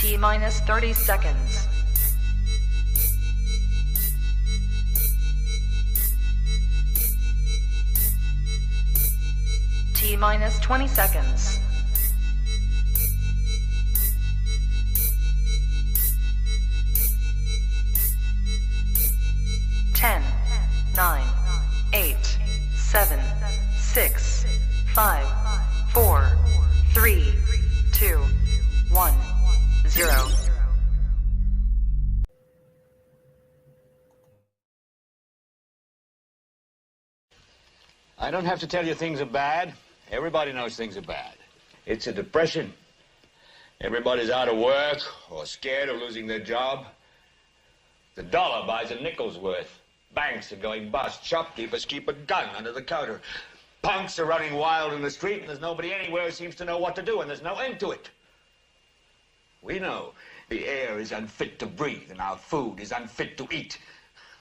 T minus 30 seconds. T minus 20 seconds. Ten, 9, 8, 7, 6, 5, 4, 3, 2, 1, 0. I don't have to tell you things are bad. Everybody knows things are bad. It's a depression. Everybody's out of work or scared of losing their job. The dollar buys a nickel's worth. Banks are going bust. Shopkeepers keep a gun under the counter. Punks are running wild in the street, and there's nobody anywhere who seems to know what to do, and there's no end to it. We know the air is unfit to breathe, and our food is unfit to eat.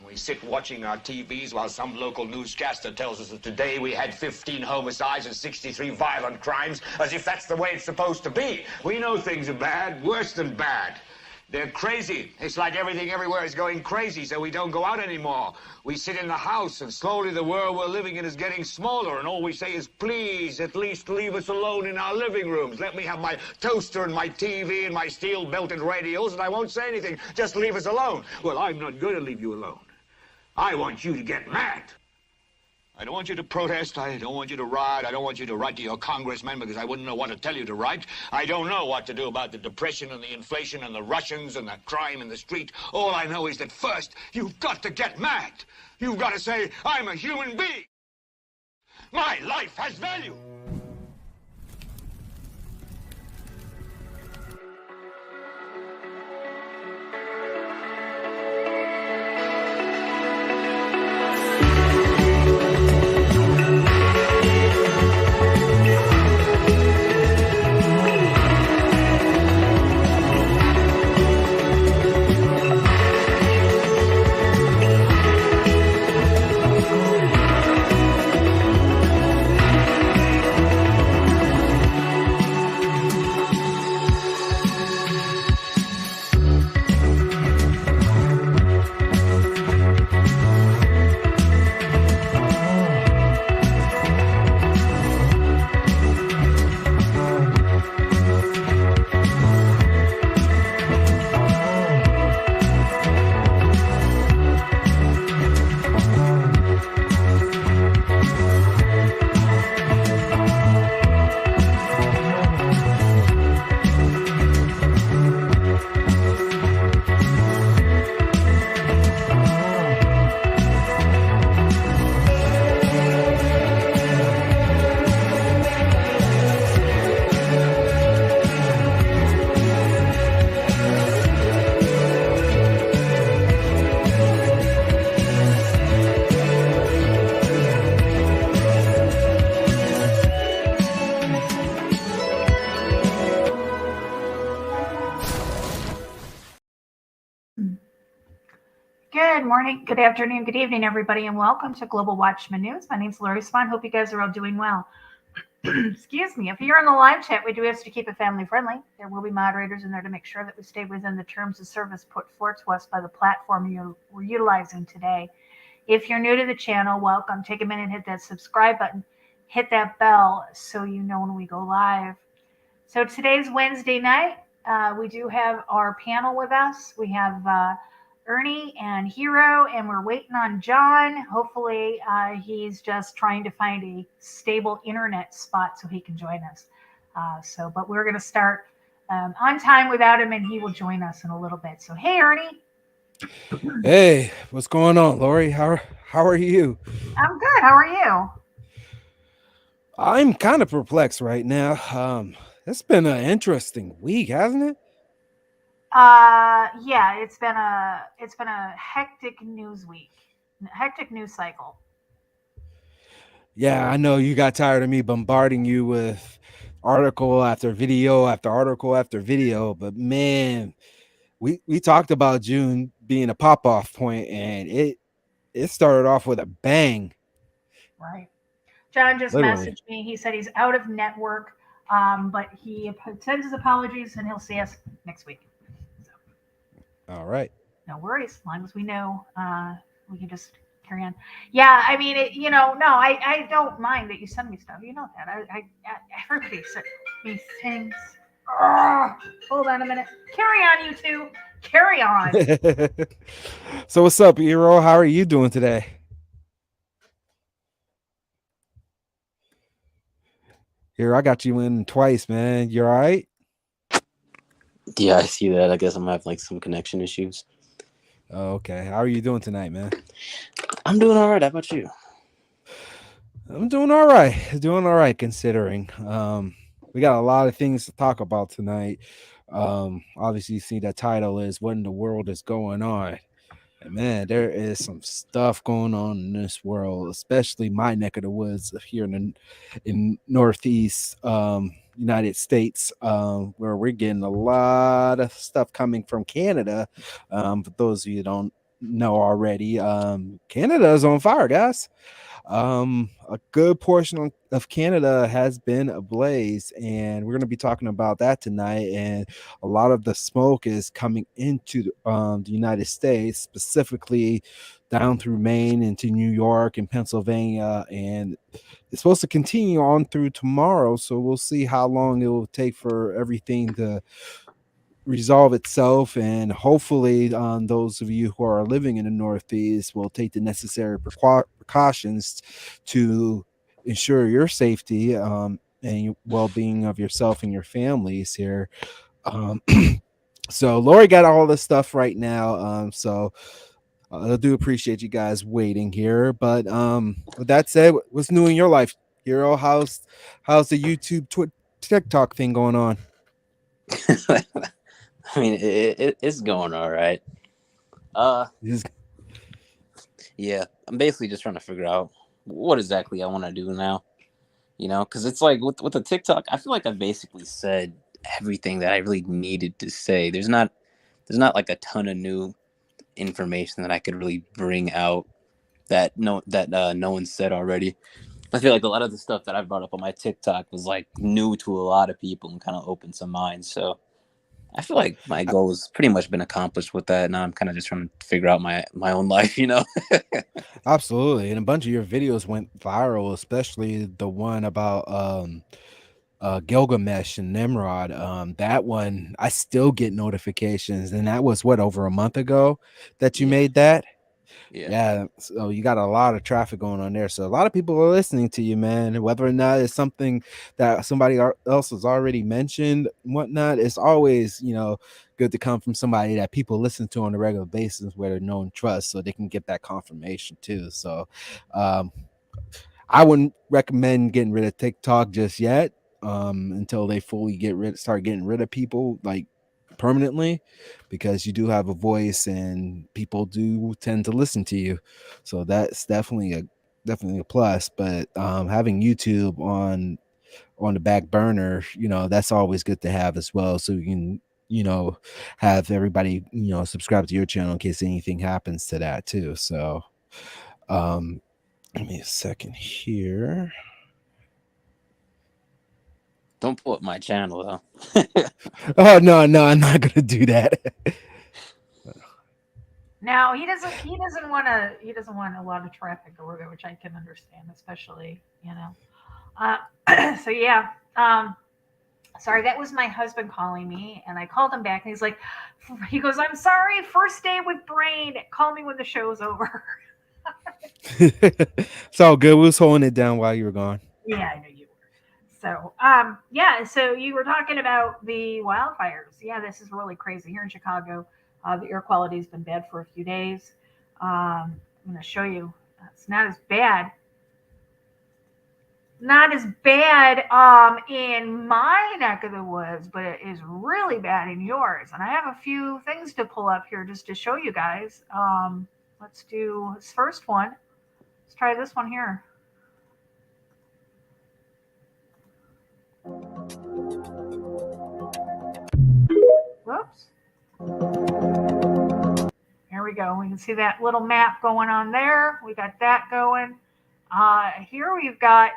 We sit watching our TVs while some local newscaster tells us that today we had 15 homicides and 63 violent crimes, as if that's the way it's supposed to be. We know things are bad, worse than bad. They're crazy. It's like everything everywhere is going crazy, so we don't go out anymore. We sit in the house, and slowly the world we're living in is getting smaller, and all we say is, please, at least leave us alone in our living rooms. Let me have my toaster and my TV and my steel-belted radios, and I won't say anything. Just leave us alone. Well, I'm not going to leave you alone. I want you to get mad. I don't want you to protest. I don't want you to riot. I don't want you to write to your congressman because I wouldn't know what to tell you to write. I don't know what to do about the depression and the inflation and the Russians and the crime in the street. All I know is that first, you've got to get mad. You've got to say, I'm a human being. My life has value. Good morning, good afternoon, good evening, everybody, and welcome to Global Watchman News. My name is Lori Swan. Hope you guys are all doing well. Excuse me. If you're in the live chat, we do ask to keep it family friendly. There will be moderators in there to make sure that we stay within the terms of service put forth to us by the platform we're utilizing today. If you're new to the channel, welcome. Take a minute, hit that subscribe button, hit that bell so you know when we go live. So today's Wednesday night. We do have our panel with us. We have Ernie and Hero, and we're waiting on John. Hopefully, he's just trying to find a stable internet spot so he can join us. But we're going to start on time without him, and he will join us in a little bit. So, hey, Ernie. Hey, what's going on, Lori? How are you? I'm good. How are you? I'm kind of perplexed right now. It's been an interesting week, hasn't it? Yeah, it's been a hectic news week, hectic news cycle. Yeah, I know you got tired of me bombarding you with article after video after article after video, but man, we talked about June being a pop-off point, and it started off with a bang. Right. John just Literally messaged me. He said he's out of network, but he sends his apologies, and he'll see us next week. All right. No worries. As long as we know, we can just carry on. Yeah, I mean, no, I don't mind that you send me stuff. You know that. Everybody sent me things. Ugh. Hold on a minute. Carry on, you two. Carry on. So what's up, Hero? How are you doing today? Here, I got you in twice, man. You all right? Yeah, I see that. I guess I'm having like some connection issues. Oh, okay. How are you doing tonight, man? I'm doing all right. How about you? I'm doing all right. Doing all right considering. We got a lot of things to talk about tonight. Obviously you see that title is What in the World is Going On? And man, there is some stuff going on in this world, especially my neck of the woods here in Northeast United States, where we're getting a lot of stuff coming from Canada. For those of you who don't know already, Canada is on fire, guys. A good portion of Canada has been ablaze, and we're going to be talking about that tonight. And a lot of the smoke is coming into the United States, specifically down through Maine into New York and Pennsylvania, and it's supposed to continue on through tomorrow. So we'll see how long it will take for everything to resolve itself, and hopefully those of you who are living in the Northeast will take the necessary precautions to ensure your safety and well-being of yourself and your families here. um, so Lori got all this stuff right now, so I do appreciate you guys waiting here, but with that said, what's new in your life, Hero? How's the YouTube TikTok thing going on? I mean, it's going all right. Uh, yeah, I'm basically just trying to figure out what exactly I want to do now. Because it's like with the TikTok, I feel like I basically said everything that I really needed to say. There's not like a ton of new information that I could really bring out that no one said already. I feel like a lot of the stuff that I brought up on my TikTok was like new to a lot of people and kind of opened some minds. So I feel like my goal has pretty much been accomplished with that. Now I'm kind of just trying to figure out my own life. Absolutely. And a bunch of your videos went viral, especially the one about Gilgamesh and Nimrod. That one I still get notifications, and that was what, over a month ago that you Yeah, made that? yeah. Yeah, so you got a lot of traffic going on there. So a lot of people are listening to you, man. Whether or not it's something that somebody else has already mentioned, and whatnot, it's always, good to come from somebody that people listen to on a regular basis where they're known trust, so they can get that confirmation too. So um, I wouldn't recommend getting rid of TikTok just yet, until they fully start getting rid of people like permanently, because you do have a voice and people do tend to listen to you. So that's definitely a plus. But having YouTube on the back burner, that's always good to have as well. So you can, have everybody, subscribe to your channel in case anything happens to that too. So give me a second here. Don't pull up my channel though. Oh no, I'm not gonna do that. No, he doesn't. He doesn't want to. He doesn't want a lot of traffic over there, which I can understand, especially. So yeah. Sorry, that was my husband calling me, and I called him back, and he goes, "I'm sorry, first day with brain. Call me when the show's over." It's all good. We was holding it down while you were gone. Yeah, I know you were. So, yeah. So you were talking about the wildfires. Yeah, this is really crazy here in Chicago. The air quality has been bad for a few days. I'm going to show you. It's not as bad. Not as bad in my neck of the woods, but it is really bad in yours. And I have a few things to pull up here just to show you guys. Let's do this first one. Let's try this one here. Whoops. Here we go. We can see that little map going on there. We got that going. Here we've got,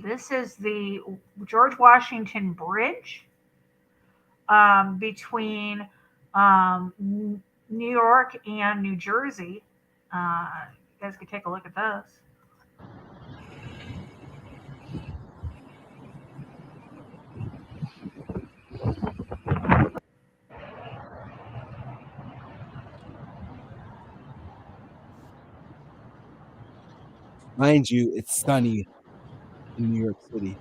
this is the George Washington Bridge between New York and New Jersey. You guys can take a look at those. Mind you, it's sunny in New York City.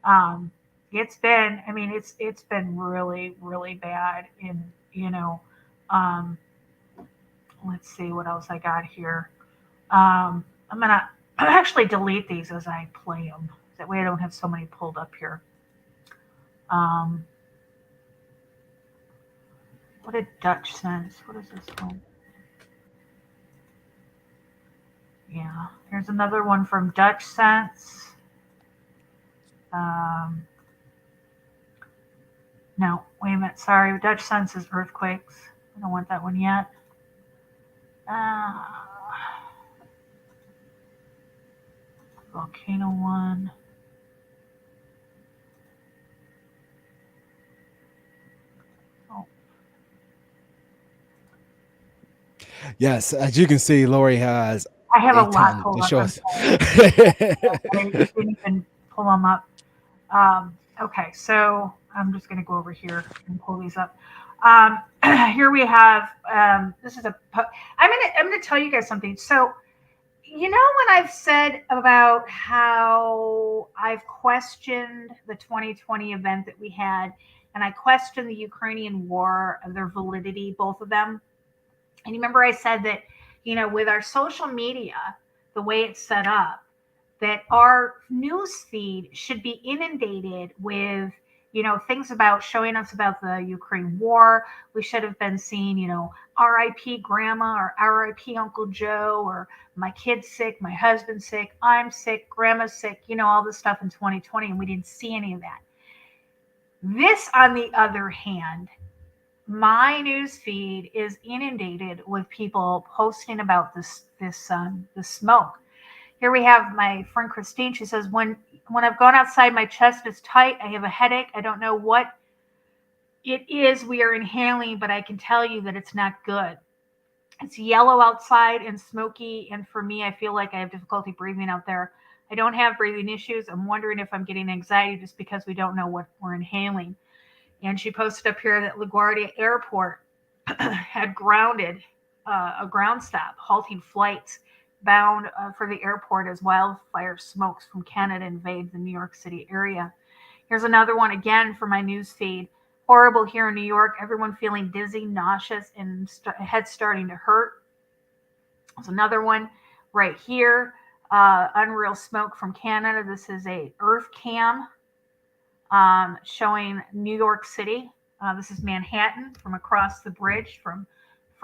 Um, it's been, I mean, it's been really, really bad. And you know, um, let's see what else I got here. I'm gonna actually delete these as I play them. That way I don't have so many pulled up here. Um, what did Dutch sense? What is this one? Yeah, here's another one from Dutch sense. Um, no, wait a minute. Sorry, Dutch sense is earthquakes. I don't want that one yet. Uh, volcano one. Oh, Yes, as you can see, Lori has I have a a lot ton pulled to up. show I'm us. sorry. I didn't even pull them up. Okay, so I'm just going to go over here and pull these up. Here we have. This is a. I'm gonna tell you guys something. So you know when I've said about how I've questioned the 2020 event that we had, and I questioned the Ukrainian war and their validity, both of them. And you remember I said that, with our social media, the way it's set up, that our news feed should be inundated with, things about showing us about the Ukraine war. We should have been seeing, RIP grandma or RIP Uncle Joe or my kid's sick, my husband's sick, I'm sick, grandma's sick, all this stuff in 2020. And we didn't see any of that. This, on the other hand, my news feed is inundated with people posting about this smoke. Here we have my friend Christine. She says, when I've gone outside, my chest is tight. I have a headache. I don't know what it is we are inhaling, but I can tell you that it's not good. It's yellow outside and smoky, and for me, I feel like I have difficulty breathing out there. I don't have breathing issues. I'm wondering if I'm getting anxiety just because we don't know what we're inhaling. And she posted up here that LaGuardia Airport had grounded a ground stop, halting flights bound for the airport as wildfire smokes from Canada invade the New York City area. Here's another one again for my news feed. Horrible here in New York. Everyone feeling dizzy, nauseous, and head starting to hurt. There's another one right here. Unreal smoke from Canada. This is a Earth Cam showing New York City. This is Manhattan from across the bridge from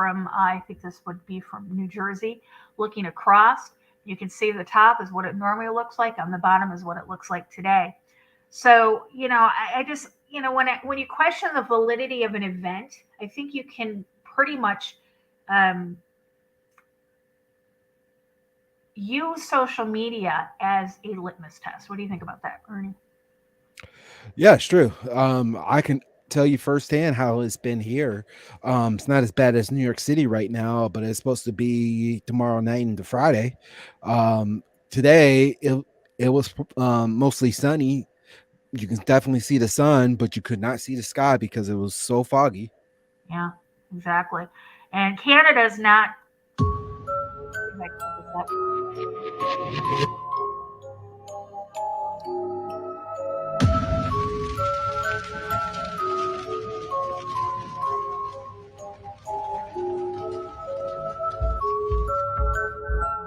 I think this would be from New Jersey. Looking across, you can see the top is what it normally looks like. On the bottom is what it looks like today. So I just when you question the validity of an event, I think you can pretty much um, use social media as a litmus test. What do you think about that, Ernie? Yeah, it's true. I can tell you firsthand how it's been here. It's not as bad as New York City right now, but it's supposed to be tomorrow night into Friday. Today it was mostly sunny. You can definitely see the sun, but you could not see the sky because it was so foggy. Yeah, exactly. And Canada's not.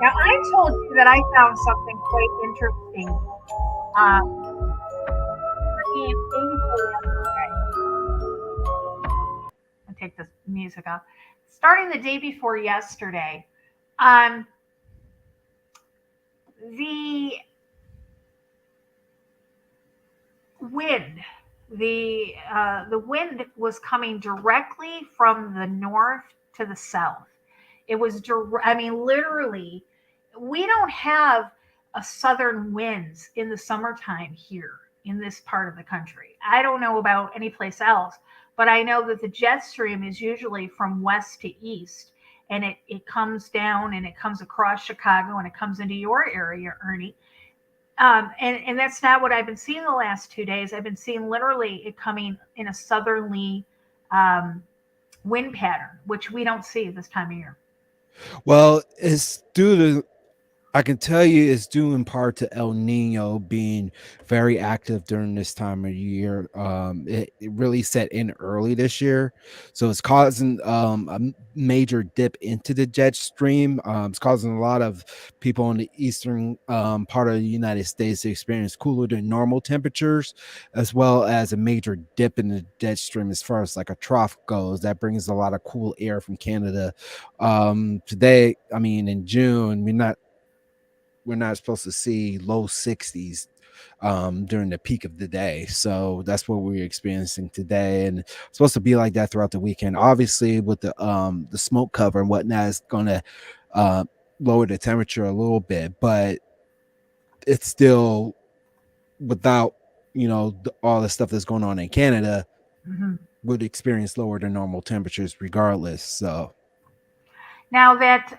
Now, I told you that I found something quite interesting. Starting I'll take this music off. Starting the day before yesterday, um, the wind, the wind was coming directly from the north to the south. It was, I mean, literally, we don't have a southern winds in the summertime here. in this part of the country. I don't know about any place else, but I know that the jet stream is usually from west to east, and it comes down and it comes across Chicago and it comes into your area, Ernie. And that's not what I've been seeing the last 2 days. I've been seeing literally it coming in a southerly um, wind pattern, which we don't see this time of year. Well, it's due to I can tell you it's due in part to El Nino being very active during this time of year. It really set in early this year, so it's causing major dip into the jet stream. It's causing a lot of people in the eastern part of the United States to experience cooler than normal temperatures, as well as a major dip in the jet stream as far as like a trough goes. That brings a lot of cool air from Canada. Today, I mean, in June, we're not supposed to see low 60s during the peak of the day. So that's what we're experiencing today, and it's supposed to be like that throughout the weekend. Obviously, with the smoke cover and whatnot, it's gonna uh, lower the temperature a little bit, but it's still without all the stuff that's going on in Canada Hmm. would experience lower than normal temperatures regardless. So Now that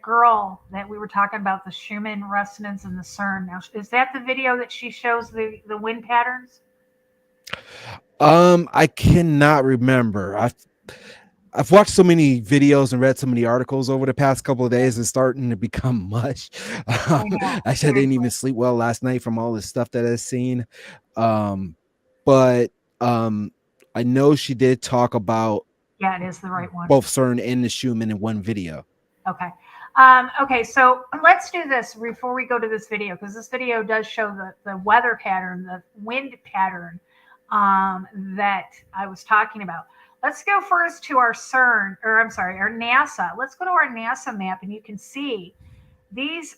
girl that we were talking about, the Schumann resonance and the CERN. Now, is that the video that she shows the wind patterns? I cannot remember. I've watched so many videos and read so many articles over the past couple of days. It's starting to become much. I know, Actually, I didn't seriously. even sleep well last night from all the stuff that I've seen. Um, but I know she did talk about Yeah, it is the right one. both CERN and the Schumann in one video. Okay. Okay, so let's do this before we go to this video, because this video does show the weather pattern, the wind pattern that I was talking about. Let's go first to our CERN, or I'm sorry, our NASA. Let's go to our NASA map, and you can see these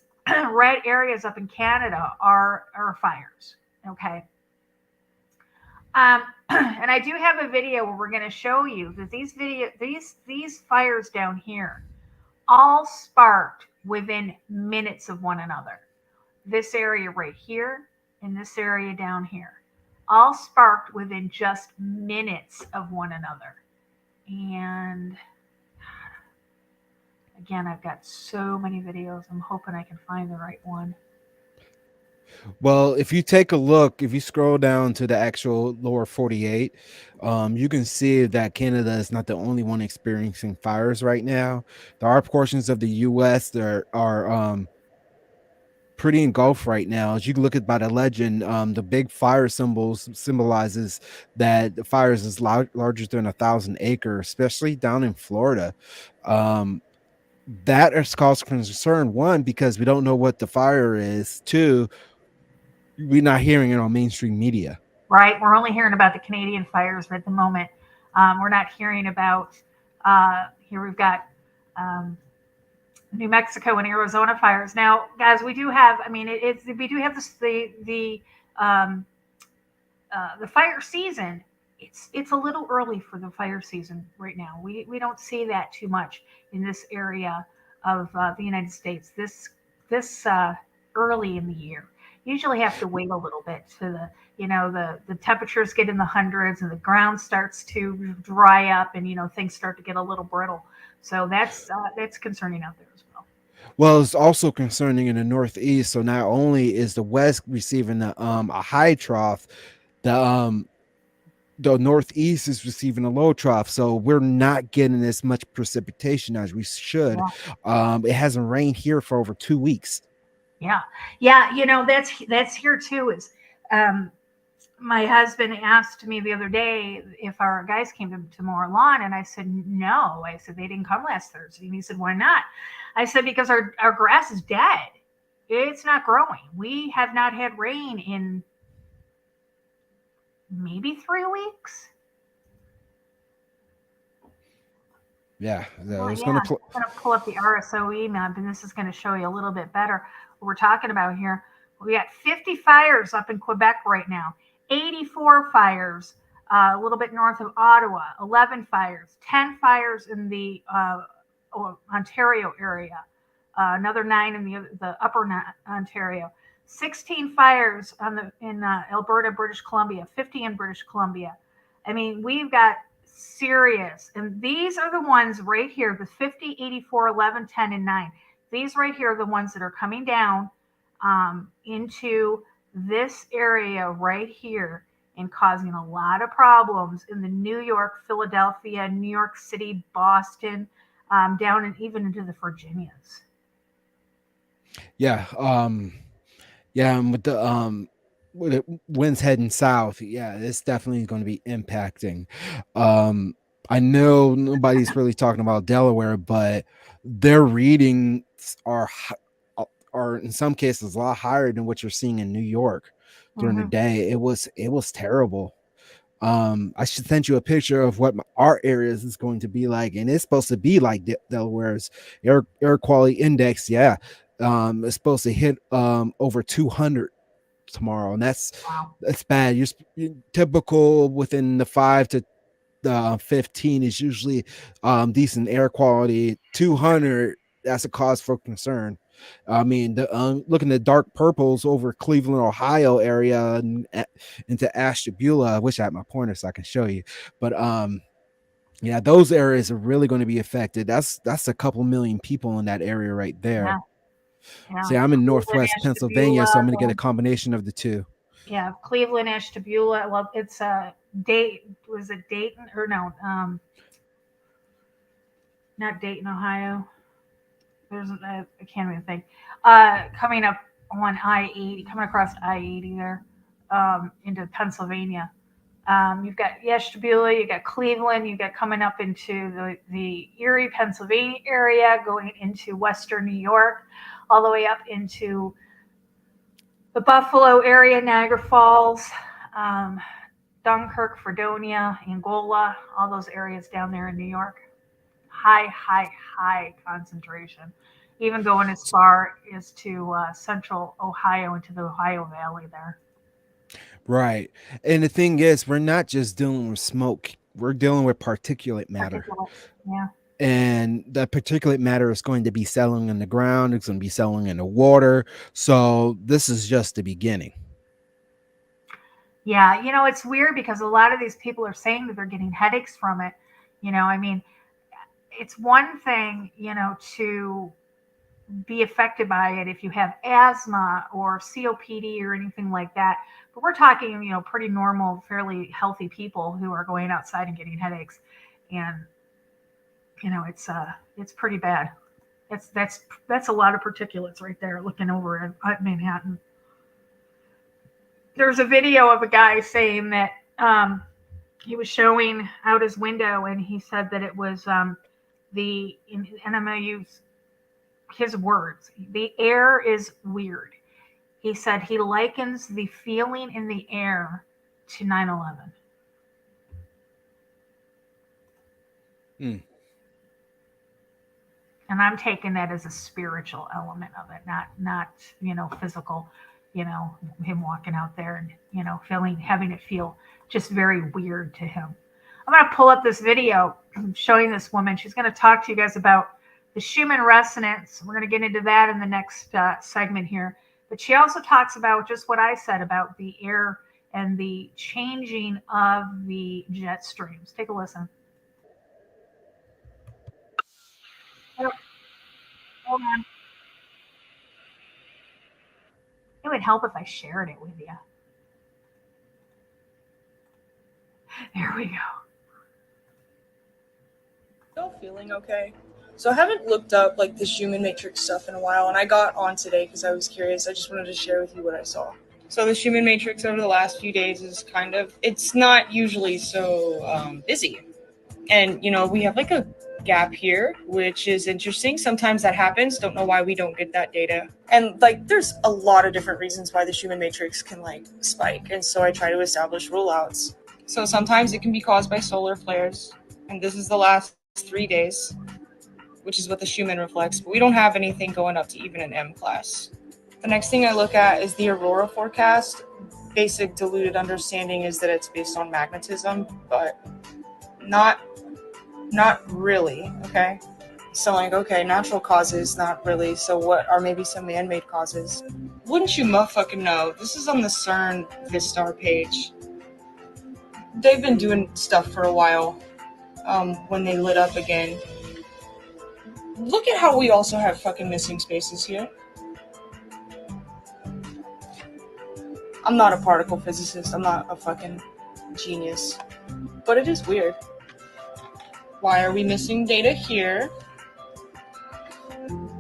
red areas up in Canada are fires. Okay. And I do have a video where we're going to show you that these fires down here all sparked within minutes of one another. This area right here and this area down here, all sparked within just minutes of one another. And again, I've got so many videos. I'm hoping I can find the right one. Well, if you take a look, if you scroll down to the actual lower 48, you can see that Canada is not the only one experiencing fires right now. There are portions of the U.S. that are pretty engulfed right now. As you can look at by the legend, the big fire symbolizes that the fires is larger than 1,000 acres, especially down in Florida. That has caused concern, one, because we don't know what the fire is. Two, we're not hearing it on mainstream media. Right? We're only hearing about the Canadian fires at the moment. We're not hearing about, here we've got um, New Mexico and Arizona fires. Now, guys, we do have, I mean, we do have this, um, the fire season. It's a little early for the fire season right now. We don't see that too much in this area of the United States. This early in the year. Usually have to wait a little bit to the temperatures get in the hundreds and the ground starts to dry up, and things start to get a little brittle. So that's concerning out there as well. Well, it's also concerning in the Northeast. So not only is the West receiving a high trough, the the Northeast is receiving a low trough. So we're not getting as much precipitation as we should. Yeah. It hasn't rained here for over 2 weeks. Yeah, yeah, that's here too. Is um, my husband asked me the other day if our guys came to mow our lawn, and I said no. I said they didn't come last Thursday, and he said why not? I said because our grass is dead. It's not growing. We have not had rain in maybe 3 weeks. Yeah, I Well, was yeah, gonna. I'm going to pull up the RSOE map, and this is going to show you a little bit better what we're talking about here. We got 50 fires up in Quebec right now, 84 fires a little bit north of Ottawa, 11 fires, 10 fires in the Ontario area, another 9 in the upper Ontario. 16 fires in Alberta, British Columbia, 50 in British Columbia. I mean, we've got serious, and these are the ones right here, the 50, 84, 11, 10, and 9. These right here are the ones that are coming down into this area right here and causing a lot of problems in the New York, Philadelphia, New York City, Boston, down and even into the Virginias. Yeah. Yeah, and with the winds heading south, yeah, it's definitely going to be impacting. I know nobody's really talking about Delaware, but their readings are in some cases a lot higher than what you're seeing in New York during the day. It was terrible. I should send you a picture of what our areas is going to be like, and it's supposed to be like Delaware's air quality index. Yeah, it's supposed to hit over 200 tomorrow, and that's bad. You're typical within the 5 to 15 is usually decent air quality. 200, that's a cause for concern. I mean, looking at dark purples over Cleveland, Ohio area and into Ashtabula. I wish I had my pointer so I can show you. But yeah, those areas are really going to be affected. That's a couple million people in that area right there. Yeah. See, I'm in Northwest Ashtabula, Pennsylvania, so I'm going to get a combination of the two. Yeah, Cleveland, Ashtabula. Well, it's was it Dayton or no? Not Dayton, Ohio. There's I can't even think. Coming up on I-80, coming across I-80 there, into Pennsylvania. You've got Ashtabula, you got Cleveland, you got coming up into the Erie, Pennsylvania area, going into Western New York, all the way up into the Buffalo area, Niagara Falls, Dunkirk, Fredonia, Angola, all those areas down there in New York. High concentration. Even going as far as to central Ohio, into the Ohio Valley there. Right. And the thing is, we're not just dealing with smoke. We're dealing with particulate matter. Yeah. And that particulate matter is going to be settling in the ground. It's going to be settling in the water. So this is just the beginning. Yeah. It's weird because a lot of these people are saying that they're getting headaches from it. I mean, it's one thing, to be affected by it if you have asthma or COPD or anything like that. But we're talking, pretty normal, fairly healthy people who are going outside and getting headaches. And, it's pretty bad. That's a lot of particulates right there looking over at Manhattan. There's a video of a guy saying that he was showing out his window and he said that it was and I'm going to use his words, the air is weird. He said he likens the feeling in the air to 9/11. And I'm taking that as a spiritual element of it, not physical, him walking out there and, having it feel just very weird to him. I'm going to pull up this video showing this woman. She's going to talk to you guys about the Schumann resonance. We're going to get into that in the next segment here. But she also talks about just what I said about the air and the changing of the jet streams. Take a listen. Hold on. It would help if I shared it with you. There we go. Still feeling okay. So I haven't looked up the Schumann matrix stuff in a while, and I got on today because I was curious. I just wanted to share with you what I saw. So the Schumann matrix over the last few days is it's not usually so busy. And, we have a gap here, which is interesting. Sometimes that happens. Don't know why we don't get that data. And there's a lot of different reasons why the Schumann matrix can spike. And so I try to establish rule outs. So sometimes it can be caused by solar flares. And this is the last 3 days, which is what the Schumann reflects. But we don't have anything going up to even an M class. The next thing I look at is the aurora forecast. Basic diluted understanding is that it's based on magnetism, but not really, okay? So natural causes, not really. So what are maybe some man-made causes? wouldn't you motherfucking know? This is on the CERN Vistar page. They've been doing stuff for a while. When they lit up again. Look at how we also have fucking missing spaces here. I'm not a particle physicist. I'm not a fucking genius. But it is weird. Why are we missing data here?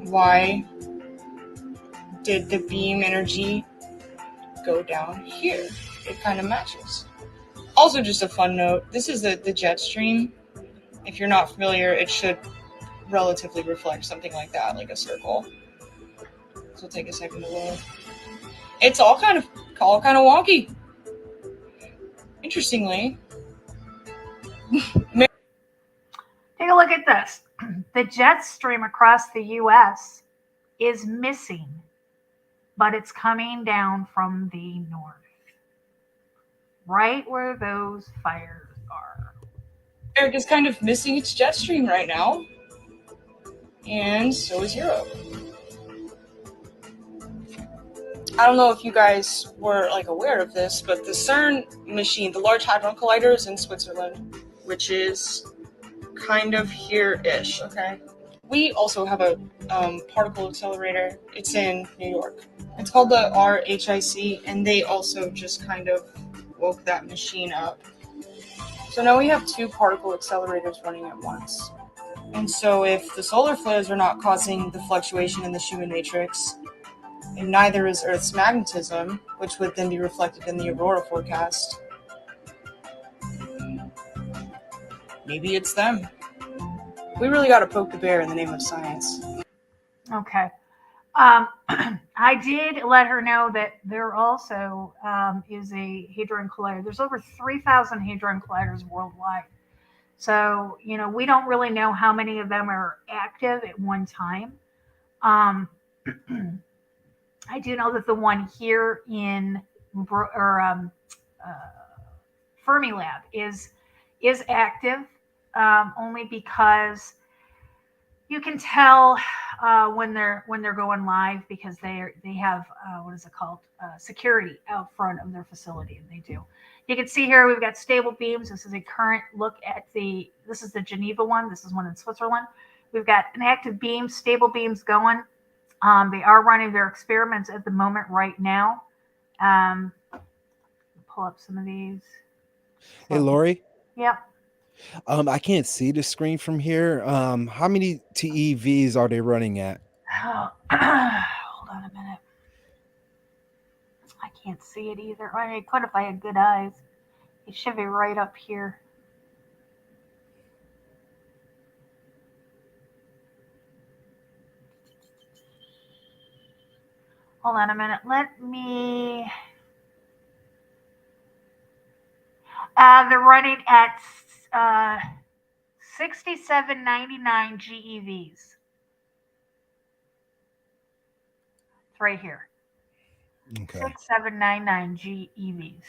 Why did the beam energy go down here? It kind of matches. Also, just a fun note, this is the jet stream. If you're not familiar, it should relatively reflect something like that, like a circle. So it'll take a second to load. It's all kind of wonky. Interestingly, Take a look at this. The jet stream across the U.S. is missing, but it's coming down from the north, right where those fires are. America's kind of missing its jet stream right now, and so is Europe. I don't know if you guys were aware of this, but the CERN machine, the Large Hadron Collider, is in Switzerland, which is kind of here-ish, okay? We also have a particle accelerator. It's in New York. It's called the RHIC, and they also just kind of woke that machine up. So now we have 2 particle accelerators running at once. And so if the solar flares are not causing the fluctuation in the Schumann matrix, and neither is Earth's magnetism, which would then be reflected in the aurora forecast, maybe it's them. We really got to poke the bear in the name of science. Okay. I did let her know that there also is a hadron collider. There's over 3,000 hadron colliders worldwide. So, we don't really know how many of them are active at one time. I do know that the one here in Fermilab is active, only because you can tell when they're going live, because they have what is it called, security out front of their facility, and they do. You can see here we've got stable beams. This is a current look at this is the Geneva one. This is one in Switzerland. We've got an active beam, stable beams going. They are running their experiments at the moment right now. Pull up some of these. Hey, Lori. Yep. I can't see the screen from here. How many TeVs are they running at? Oh, hold on a minute. I can't see it either. I could if I had good eyes. It should be right up here. Hold on a minute. Let me. They're running at 67.99 GeVs. It's right here. Okay. 6799 GeVs.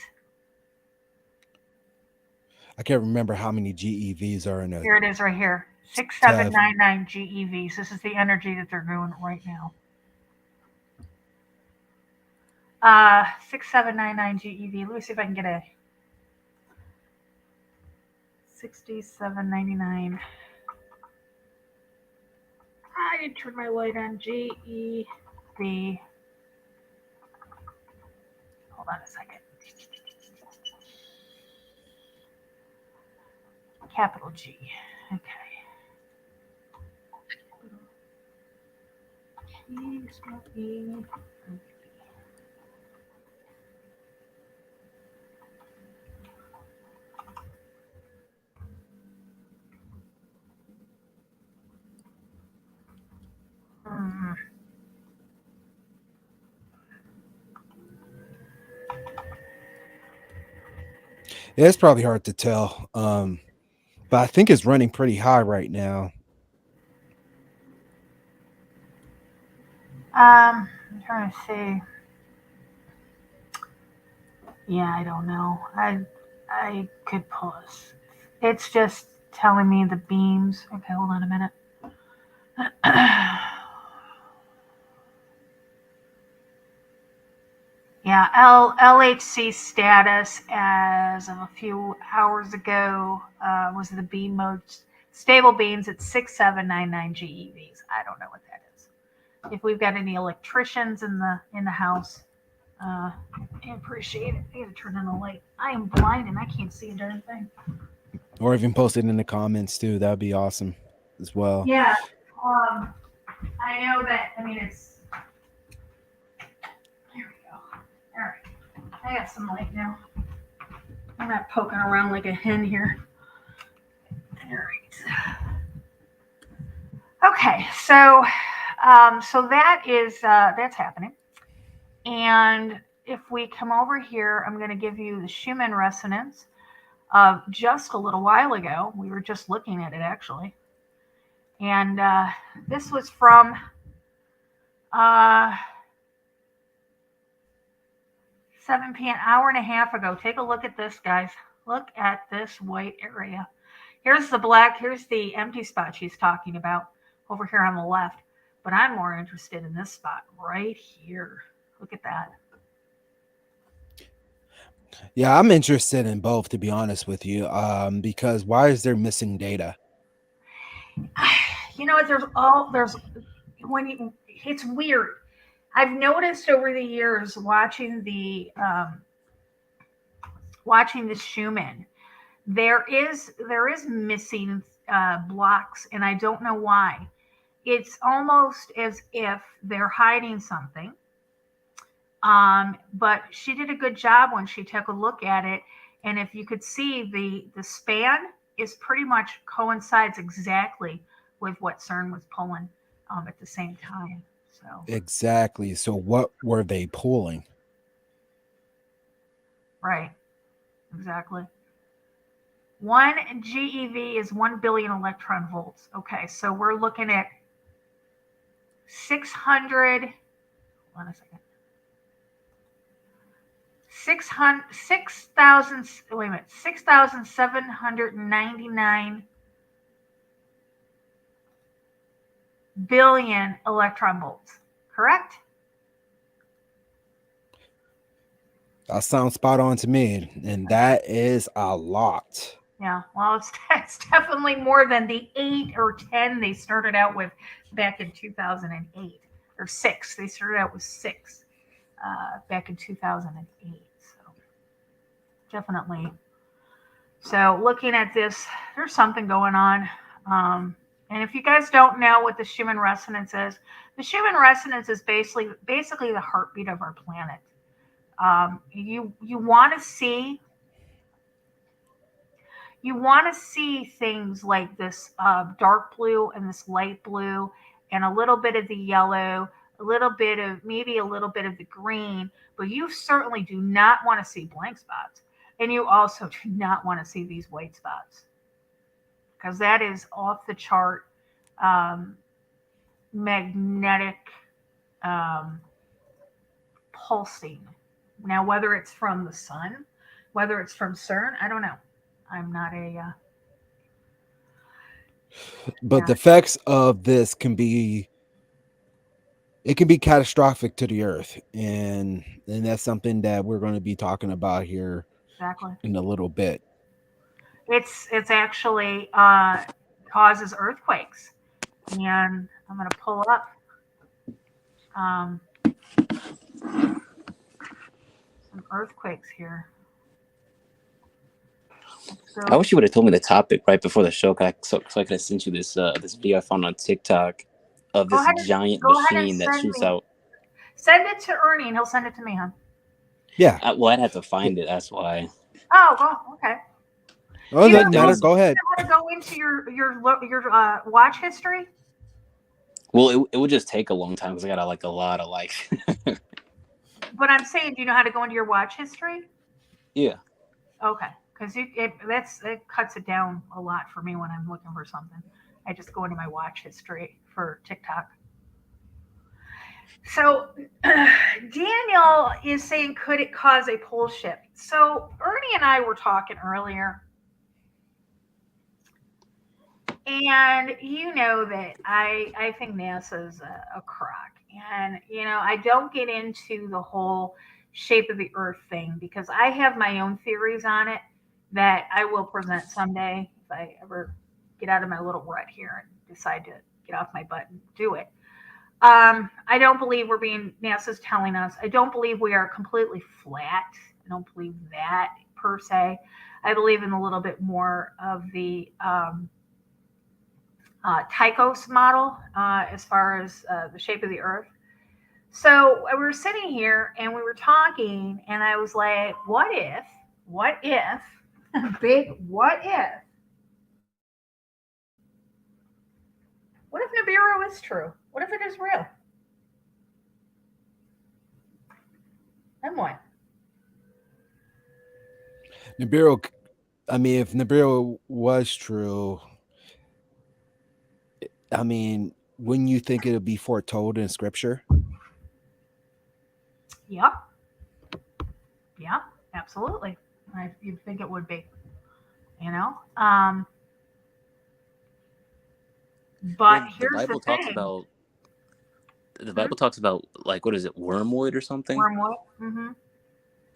I can't remember how many GeVs are in a. Here it is right here. 6799 GeVs. This is the energy that they're doing right now. 6799 GeV. Let me see if I can get a 6799. I didn't turn my light on. GeV. Hold on a second. Capital G. Okay. G, small e. Yeah, it's probably hard to tell. But I think it's running pretty high right now. I'm trying to see. Yeah, I don't know. I could pause. It's just telling me the beams. Okay, hold on a minute. Yeah, LHC status as of a few hours ago was the beam mode stable beams at 6799 GeVs. I don't know what that is. If we've got any electricians in the house, I appreciate it. I gotta turn on the light. I am blind and I can't see a darn thing. Or even post it in the comments too. That would be awesome as well. Yeah, I know that. I mean, it's. There we go. All right, I got some light now. I'm not poking around like a hen here. All right. Okay, so that is that's happening, and if we come over here, I'm going to give you the Schumann resonance of just a little while ago. We were just looking at it actually, and this was from 7 p.m. hour and a half ago. Take a look at this, guys. Look at this white area. Here's the black. Here's the empty spot she's talking about over here on the left. But I'm more interested in this spot right here. Look at that. Yeah, I'm interested in both, to be honest with you. Because why is there missing data? You know, it's weird. I've noticed over the years watching the Schumann, there is missing blocks, and I don't know why. It's almost as if they're hiding something. But she did a good job when she took a look at it, and if you could see the span is pretty much coincides exactly with what CERN was pulling at the same time. So Exactly. So what were they pulling? right, exactly. 1 GeV is 1 billion electron volts. Okay, so we're looking at 600. Hold on a second. 6,000. Wait a minute. 6,799 billion electron volts. Correct? That sounds spot on to me, and that is a lot. Yeah. Well, it's definitely more than the 8 or 10 they started out with back in 2008 or 6. They started out with 6 back in 2008. So definitely. So looking at this, there's something going on. And if you guys don't know what the Schumann resonance is, the Schumann resonance is basically the heartbeat of our planet. You want to see things like this dark blue and this light blue, and a little bit of the yellow, maybe a little bit of the green, but you certainly do not want to see blank spots, and you also do not want to see these white spots, because that is off the chart magnetic pulsing. Now, whether it's from the sun, whether it's from CERN, I don't know. I'm not a. But the effects of this can be catastrophic to the earth, and that's something that we're going to be talking about here Exactly. in a little bit. It's actually causes earthquakes, and I'm going to pull up some earthquakes here. So, I wish you would have told me the topic right before the show, so I could have sent you this video I found on TikTok of this giant machine that shoots out. Send it to Ernie, and he'll send it to me, huh? Yeah. Well, I'd have to find it. That's why. Oh, well, okay. Oh, it doesn't matter. Go ahead. You want to go into your watch history? Well, it would just take a long time because I got a lot of likes. But I'm saying, do you know how to go into your watch history? Yeah. Okay, because it cuts it down a lot for me when I'm looking for something. I just go into my watch history for TikTok. So Daniel is saying, could it cause a pole shift? So Ernie and I were talking earlier, and you know that I think NASA's a crock, and I don't get into the whole shape of the earth thing, because I have my own theories on it that I will present someday if I ever get out of my little rut here and decide to get off my butt and do it. I don't believe NASA's telling us. I don't believe we are completely flat. I don't believe that per se. I believe in a little bit more of the Tychos model as far as the shape of the earth. So we were sitting here and we were talking, and I was like, what if, big what if Nibiru is true? What if it is real? Then what? Nibiru, I mean, if Nibiru was true, I mean, wouldn't you think it would be foretold in scripture? Yep. Yeah, absolutely. You'd think it would be, you know? But Well, here's the thing. The Bible talks about, like, what is it, wormwood or something? Wormwood. Mm-hmm.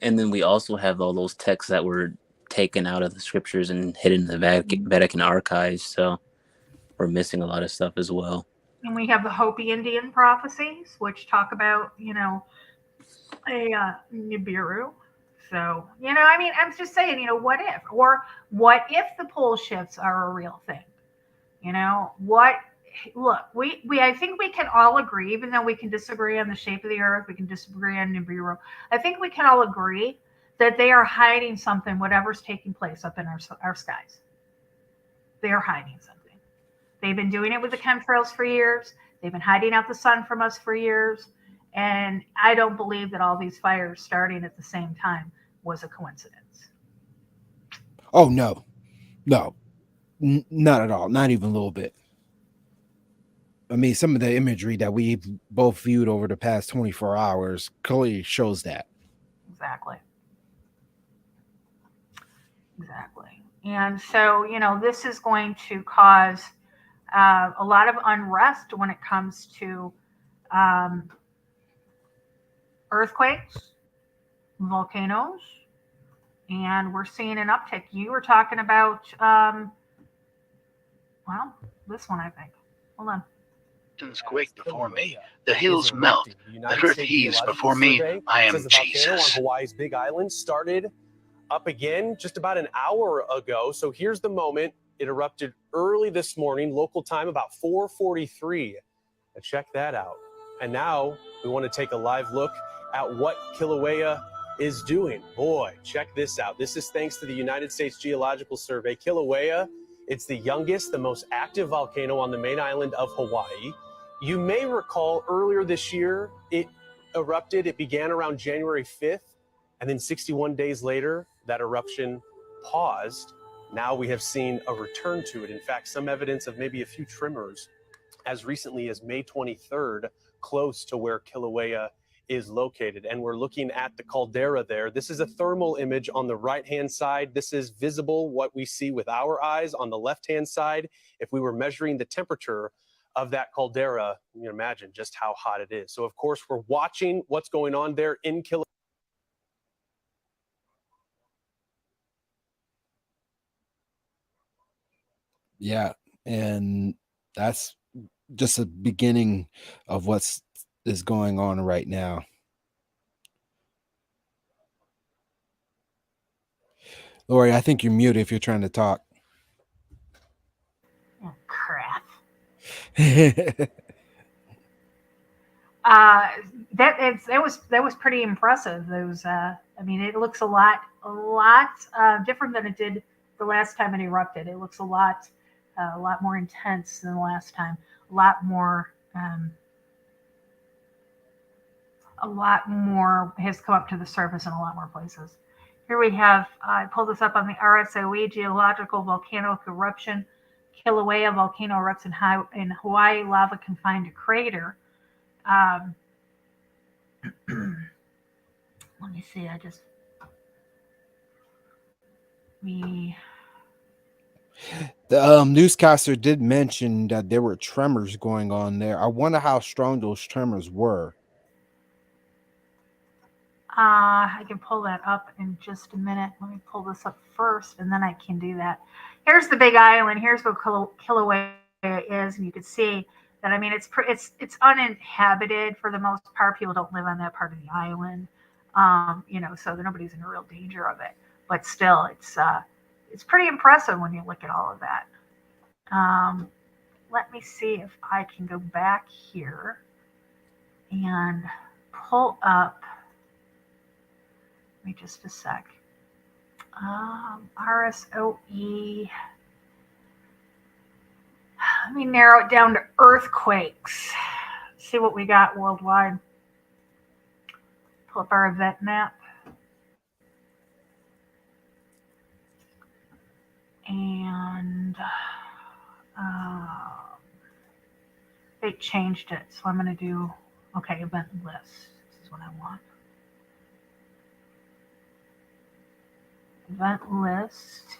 And then we also have all those texts that were taken out of the scriptures and hidden in the Vatican archives. So we're missing a lot of stuff as well. And we have the Hopi Indian prophecies, which talk about, a Nibiru. So, I mean, I'm just saying, what if? Or what if the pole shifts are a real thing? Look, I think we can all agree, even though we can disagree on the shape of the earth, we can disagree on Nibiru. I think we can all agree that they are hiding something, whatever's taking place up in our skies. They are hiding something. They've been doing it with the chemtrails for years. They've been hiding out the sun from us for years. And I don't believe that all these fires starting at the same time was a coincidence. Oh, no. Not at all. Not even a little bit. I mean, some of the imagery that we've both viewed over the past 24 hours clearly shows that. Exactly. And so, this is going to cause a lot of unrest when it comes to earthquakes, volcanoes, and we're seeing an uptick. You were talking about, this one, I think. Hold on. Quake before me. The hills melt. The earth heaves before me. I am Jesus. On Hawaii's Big Island started up again just about an hour ago. So here's the moment. It erupted early this morning, local time about 4:43. Check that out. And now we want to take a live look at what Kilauea is doing. Boy, check this out. This is thanks to the United States Geological Survey. Kilauea, it's the youngest, the most active volcano on the main island of Hawaii. You may recall earlier this year, it erupted. It began around January 5th, and then 61 days later, that eruption paused. Now we have seen a return to it. In fact, some evidence of maybe a few tremors as recently as May 23rd, close to where Kilauea is located. And we're looking at the caldera there. This is a thermal image on the right-hand side. This is visible, what we see with our eyes. On the left-hand side, if we were measuring the temperature of that caldera, you can imagine just how hot it is. So, of course, we're watching what's going on there in Kilauea. Yeah, and that's just the beginning of what's is going on right now. Lori, I think you're muted if you're trying to talk. Oh, crap. That was pretty impressive. Those, I mean, it looks a lot different than it did the last time it erupted. It looks a lot more intense than the last time. A lot more has come up to the surface in a lot more places. Here we have, I pulled this up on the RSOE, Geological Volcanic Eruption. Kilauea volcano erupts in Hawaii, lava confined to crater. Let me see, The newscaster did mention that there were tremors going on there. I wonder how strong those tremors were. I can pull that up in just a minute. Let me pull this up first, and then I can do that. Here's the big island. Here's what Kilauea is, and you can see that. I mean, it's uninhabited for the most part. People don't live on that part of the island, so nobody's in real danger of it. But still, it's pretty impressive when you look at all of that. Let me see if I can go back here and pull up. Give me just a sec. RSOE. Let me narrow it down to earthquakes. See what we got worldwide. Pull up our event map. And they changed it. So I'm going to do, event list. This is what I want. Event list.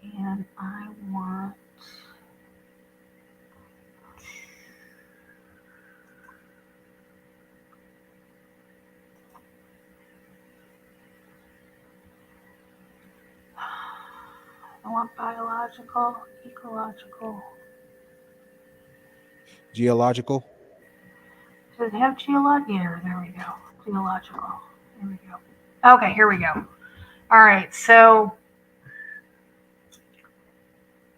And I want biological, ecological. Geological. Does it have geological? Yeah, there we go. Geological. Here we go. Okay, here we go. All right, so,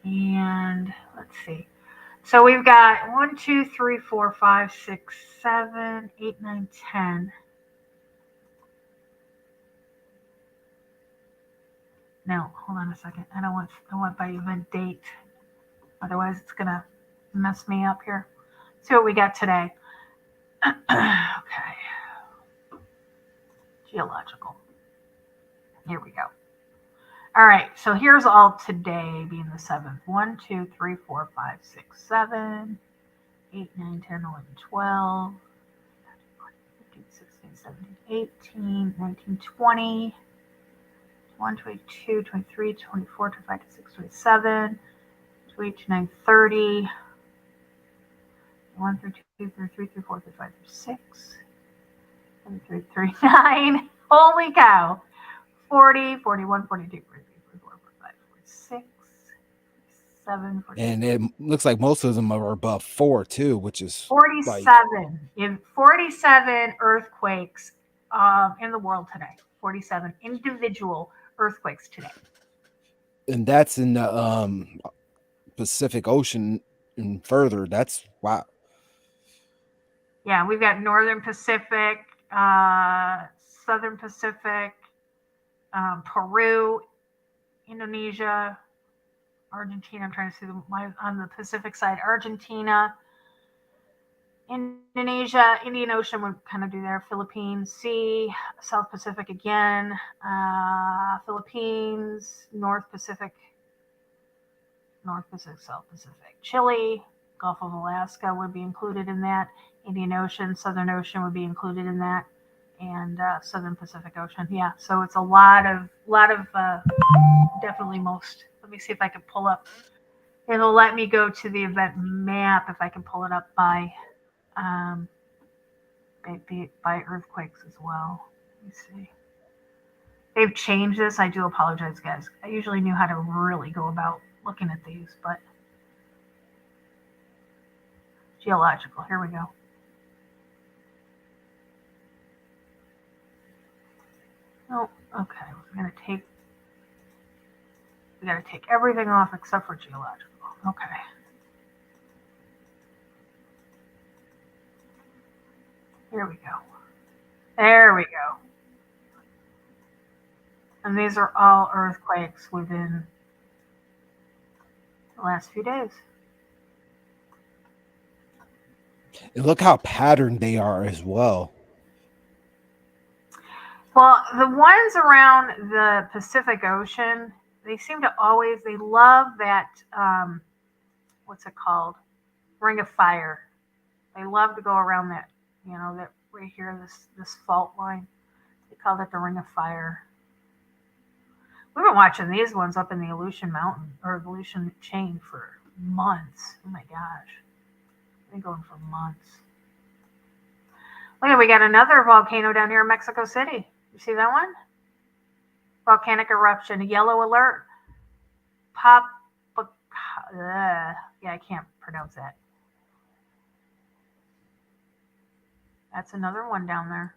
and let's see. So we've got 1, 2, 3, 4, 5, 6, 7, 8, 9, 10. No, hold on a second. I want by event date. Otherwise it's gonna mess me up here. See what we got today. Okay. Geological. Here we go. All right, so here's all today being the 7th. 1, 2, 3, 4, 5, 6, 7, 8, 9, 10, 11, 12, 15, 16, 17, 18, 19, 20, 21, 22, 23, 24, 25, 26, 27, 28, 29, 30, 1, 32, 33, 34, 35, 36, 33, 39. Holy cow. 40, 41, 42, 43, 44, 45, 46, 47, 48. And it looks like most of them are above 4 too, which is 47. 47 earthquakes in the world today. 47 individual earthquakes today. And that's in the Pacific Ocean and further. That's wow. Yeah, we've got Northern Pacific, Southern Pacific, Peru, Indonesia, Argentina. I'm trying to see on the Pacific side. Argentina, Indonesia, Indian Ocean would kind of do there. Philippines, Sea, South Pacific again. Philippines, North Pacific, South Pacific. Chile, Gulf of Alaska would be included in that. Indian Ocean, Southern Ocean would be included in that. And Southern Pacific Ocean. Yeah, so it's a lot of definitely most. Let me see if I can pull up. It'll let me go to the event map if I can pull it up by earthquakes as well. Let me see. They've changed this. I do apologize, guys. I usually knew how to really go about looking at these, but geological. Here we go. Oh, okay. We gotta take everything off except for geological. Okay. Here we go. There we go. And these are all earthquakes within the last few days. And look how patterned they are as well. Well, the ones around the Pacific Ocean, they seem to always, they love that, what's it called? Ring of fire. They love to go around that, that right here, this fault line. They call that the ring of fire. We've been watching these ones up in the Aleutian Mountain, or Aleutian chain for months. Oh my gosh. They've been going for months. Look, we got another volcano down here in Mexico City. You see that one? Volcanic eruption, yellow alert. Yeah, I can't pronounce that. That's another one down there.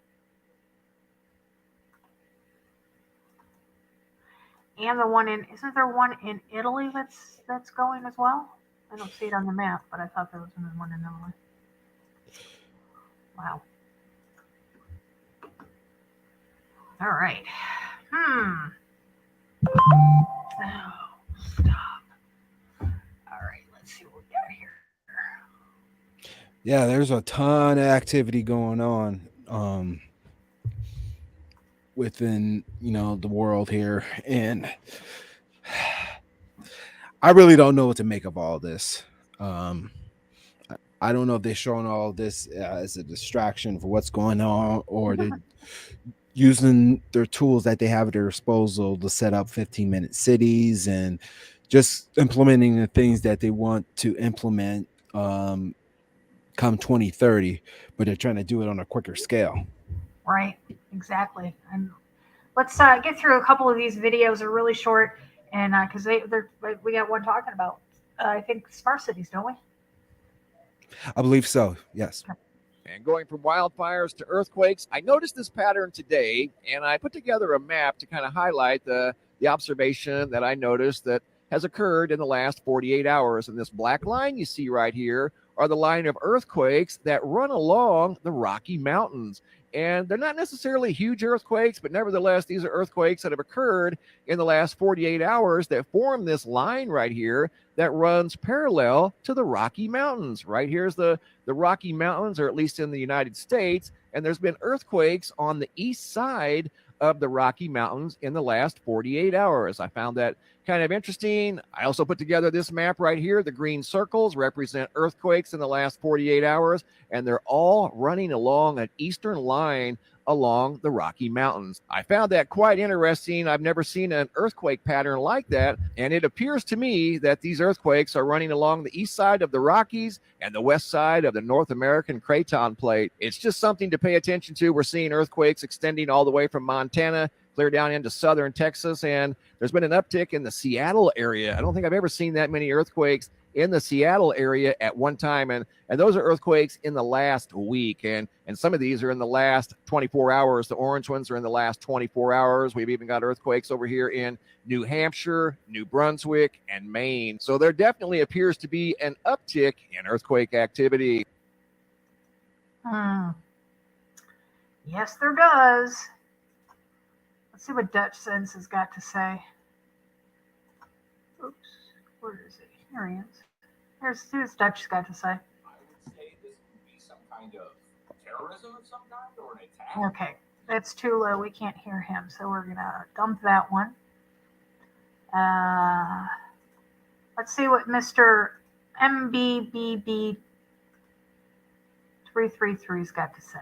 And the one isn't there one in Italy that's going as well? I don't see it on the map, but I thought there was one in Italy. Wow. All right. Oh, stop. All right, let's see what we got here. Yeah, there's a ton of activity going on within, the world here, and I really don't know what to make of all this. I don't know if they're showing all this as a distraction for what's going on, or they're using their tools that they have at their disposal to set up 15-minute cities and just implementing the things that they want to implement come 2030, but they're trying to do it on a quicker scale. Right, exactly. And let's get through a couple of these videos. They're really short, and because we got one talking about, I think, smart cities, don't we? I believe so, yes. And going from wildfires to earthquakes, I noticed this pattern today, and I put together a map to kind of highlight the observation that I noticed that has occurred in the last 48 hours. And this black line you see right here are the line of earthquakes that run along the Rocky Mountains. And they're not necessarily huge earthquakes, but nevertheless, these are earthquakes that have occurred in the last 48 hours that form this line right here that runs parallel to the Rocky Mountains. Right here's the Rocky Mountains, or at least in the United States, and there's been earthquakes on the east side of the Rocky Mountains in the last 48 hours. I found that kind of interesting. I also put together this map right here. The green circles represent earthquakes in the last 48 hours, and they're all running along an eastern line along the Rocky Mountains. I found that quite interesting. I've never seen an earthquake pattern like that, and it appears to me that these earthquakes are running along the east side of the Rockies and the west side of the North American Craton Plate. It's just something to pay attention to. We're seeing earthquakes extending all the way from Montana clear down into southern Texas, and there's been an uptick in the Seattle area. I don't think I've ever seen that many earthquakes in the Seattle area at one time, and those are earthquakes in the last week, and some of these are in the last 24 hours. The orange ones are in the last 24 hours. We've even got earthquakes over here in New Hampshire, New Brunswick, and Maine. So there definitely appears to be an uptick in earthquake activity. Yes, there does. Let's see what Dutch Sense has got to say. Oops, where is he? Here he is. Here's Dutch's got to say. I would say this would be some kind of terrorism of some kind, or an attack. Okay, that's too low. We can't hear him, so we're gonna dump that one. Let's see what Mr. MBBB 333's got to say.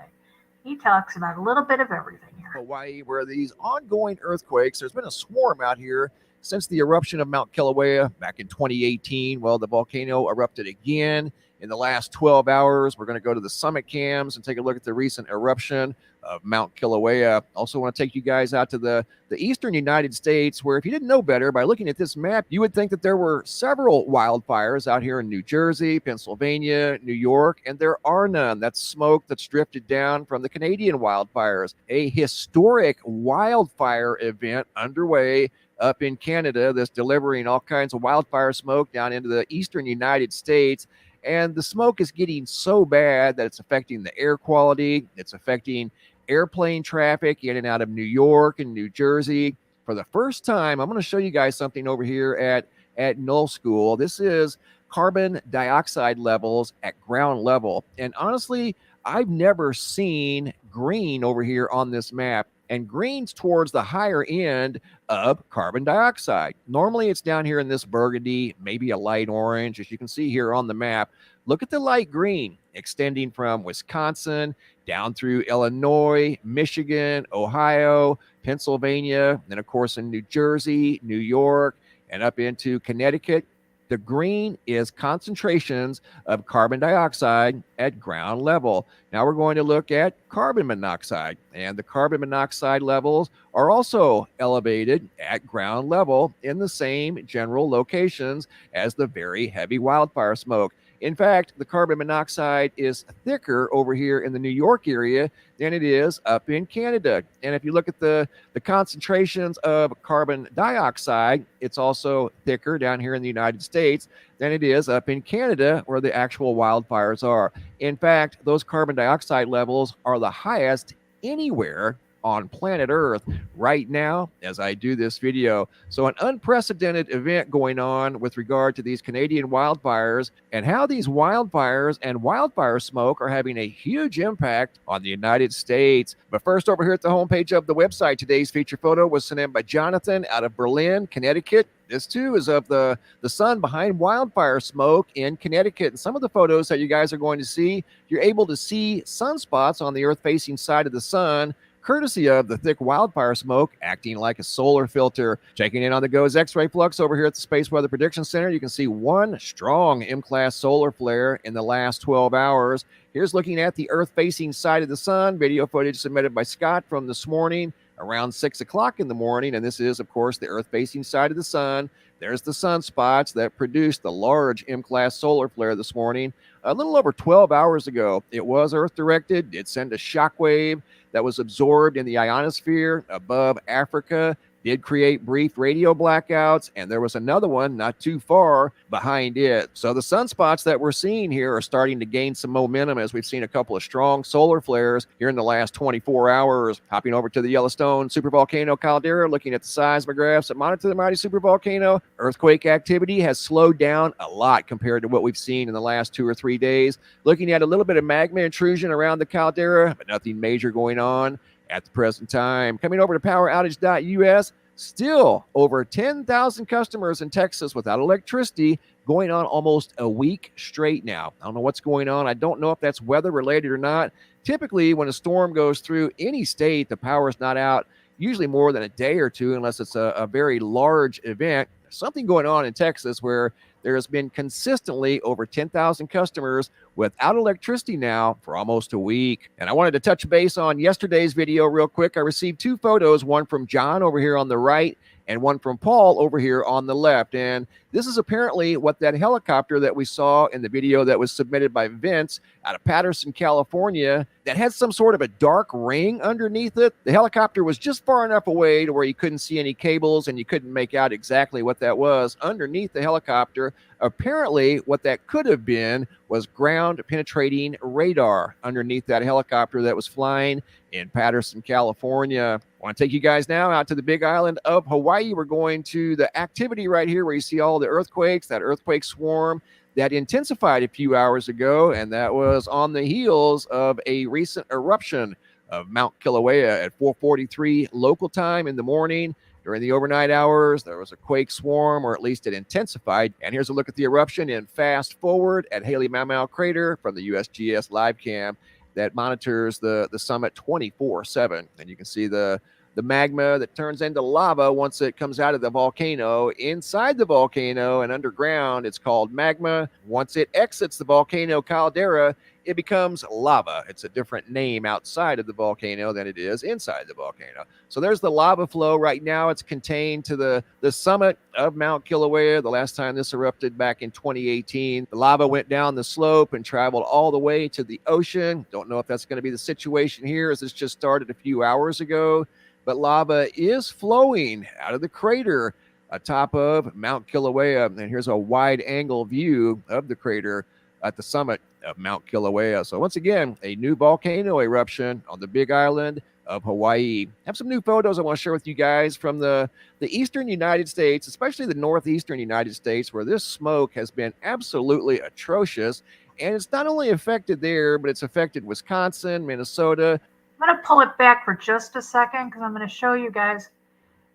He talks about a little bit of everything here. Hawaii, where these ongoing earthquakes, there's been a swarm out here since the eruption of Mount Kilauea back in 2018. Well, the volcano erupted again in the last 12 hours. We're going to go to the summit cams and take a look at the recent eruption of Mount Kilauea. Also want to take you guys out to the eastern United States, where if you didn't know better, by looking at this map, you would think that there were several wildfires out here in New Jersey, Pennsylvania, New York, and there are none. That's smoke that's drifted down from the Canadian wildfires. A historic wildfire event underway up in Canada that's delivering all kinds of wildfire smoke down into the eastern United States. And the smoke is getting so bad that it's affecting the air quality. It's affecting airplane traffic in and out of New York and New Jersey. For the first time, I'm going to show you guys something over here at Null School. This is carbon dioxide levels at ground level. And honestly, I've never seen green over here on this map. And green's towards the higher end of carbon dioxide. Normally it's down here in this burgundy, maybe a light orange, as you can see here on the map. Look at the light green extending from Wisconsin down through Illinois, Michigan, Ohio, Pennsylvania, and of course in New Jersey, New York, and up into Connecticut. The green is concentrations of carbon dioxide at ground level. Now we're going to look at carbon monoxide, and the carbon monoxide levels are also elevated at ground level in the same general locations as the very heavy wildfire smoke. In fact, the carbon monoxide is thicker over here in the New York area than it is up in Canada. And if you look at the concentrations of carbon dioxide, it's also thicker down here in the United States than it is up in Canada where the actual wildfires are. In fact, those carbon dioxide levels are the highest anywhere on planet Earth right now as I do this video. So an unprecedented event going on with regard to these Canadian wildfires and how these wildfires and wildfire smoke are having a huge impact on the United States. But first, over here at the homepage of the website, today's feature photo was sent in by Jonathan out of Berlin, Connecticut. This too is of the sun behind wildfire smoke in Connecticut. And some of the photos that you guys are going to see, you're able to see sunspots on the earth-facing side of the sun, courtesy of the thick wildfire smoke acting like a solar filter. Checking in on the GOES X-ray flux over here at the Space Weather Prediction Center, you can see one strong M-class solar flare in the last 12 hours. Here's looking at the earth-facing side of the sun, video footage submitted by Scott from this morning around 6 o'clock in the morning. And this is, of course, the earth-facing side of the sun. There's the sunspots that produced the large M-class solar flare this morning. A little over 12 hours ago, it was Earth-directed. It sent a shockwave that was absorbed in the ionosphere above Africa, did create brief radio blackouts, and there was another one not too far behind it. So the sunspots that we're seeing here are starting to gain some momentum as we've seen a couple of strong solar flares here in the last 24 hours. Hopping over to the Yellowstone supervolcano caldera, looking at the seismographs that monitor the mighty supervolcano. Earthquake activity has slowed down a lot compared to what we've seen in the last 2 or 3 days. Looking at a little bit of magma intrusion around the caldera, but nothing major going on at the present time. Coming over to poweroutage.us, still over 10,000 customers in Texas without electricity, going on almost a week straight now. I don't know what's going on. I don't know if that's weather related or not. Typically, when a storm goes through any state, the power is not out usually more than a day or two unless it's a very large event. There's something going on in Texas where there has been consistently over 10,000 customers without electricity now for almost a week. And I wanted to touch base on yesterday's video real quick. I received 2 photos, one from John over here on the right and one from Paul over here on the left. And this is apparently what that helicopter that we saw in the video that was submitted by Vince out of Patterson, California, that had some sort of a dark ring underneath it. The helicopter was just far enough away to where you couldn't see any cables and you couldn't make out exactly what that was underneath the helicopter. Apparently, what that could have been was ground penetrating radar underneath that helicopter that was flying in Patterson, California. I want to take you guys now out to the big island of Hawaii. We're going to the activity right here where you see all the earthquakes, that earthquake swarm that intensified a few hours ago, and that was on the heels of a recent eruption of Mount Kilauea at 4:43 local time in the morning. During the overnight hours, there was a quake swarm, or at least it intensified. And here's a look at the eruption in fast forward at Haley Mau crater from the USGS live cam that monitors the summit 24/7. And you can see the magma that turns into lava once it comes out of the volcano. Inside the volcano and underground, it's called magma. Once it exits the volcano caldera, it becomes lava. It's a different name outside of the volcano than it is inside the volcano. So there's the lava flow right now. It's contained to the summit of Mount Kilauea. The last time this erupted back in 2018, the lava went down the slope and traveled all the way to the ocean. Don't know if that's going to be the situation here, as this just started a few hours ago. But lava is flowing out of the crater atop of Mount Kilauea. And here's a wide angle view of the crater at the summit of Mount Kilauea. So once again, a new volcano eruption on the big island of Hawaii. I have some new photos I want to share with you guys from the eastern United States, especially the northeastern United States, where this smoke has been absolutely atrocious. And it's not only affected there, but it's affected Wisconsin, Minnesota. I'm going to pull it back for just a second because I'm going to show you guys.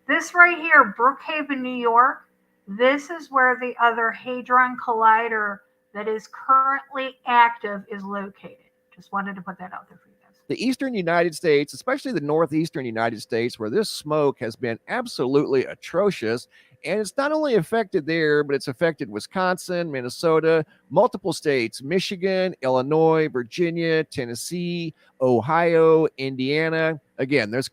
This right here, Brookhaven, New York, this is where the other Hadron Collider that is currently active is located. Just wanted to put that out there for you guys. The eastern United States, especially the northeastern United States, where this smoke has been absolutely atrocious. And it's not only affected there, but it's affected Wisconsin, Minnesota, multiple states, Michigan, Illinois, Virginia, Tennessee, Ohio, Indiana. Again, there's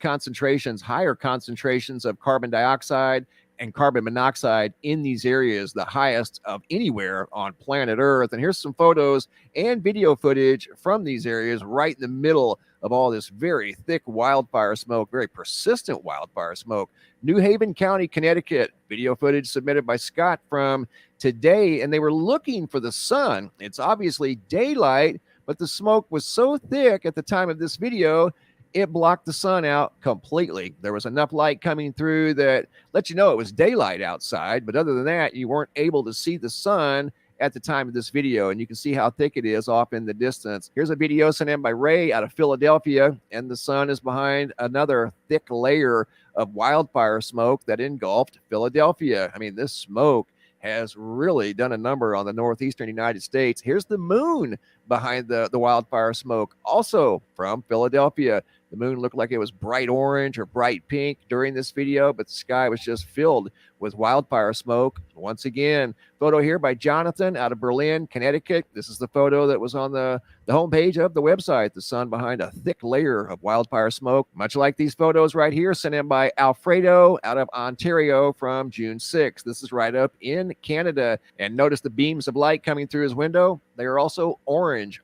higher concentrations of carbon dioxide and carbon monoxide in these areas, the highest of anywhere on planet Earth. And here's some photos and video footage from these areas right in the middle of all this very thick wildfire smoke, very persistent wildfire smoke. New Haven County, Connecticut, video footage submitted by Scott from today, and they were looking for the sun. It's obviously daylight, but the smoke was so thick at the time of this video, it blocked the sun out completely. There was enough light coming through that let you know it was daylight outside, but other than that, you weren't able to see the sun at the time of this video, and you can see how thick it is off in the distance. Here's a video sent in by Ray out of Philadelphia, and the sun is behind another thick layer of wildfire smoke that engulfed Philadelphia. I mean, this smoke has really done a number on the northeastern United States. Here's the moon behind the wildfire smoke, also from Philadelphia. The moon looked like it was bright orange or bright pink during this video, but the sky was just filled with wildfire smoke. Once again, photo here by Jonathan out of Berlin, Connecticut. This is the photo that was on the homepage of the website. The sun behind a thick layer of wildfire smoke, much like these photos right here, sent in by Alfredo out of Ontario from June 6th. This is right up in Canada. And notice the beams of light coming through his window. They are also orange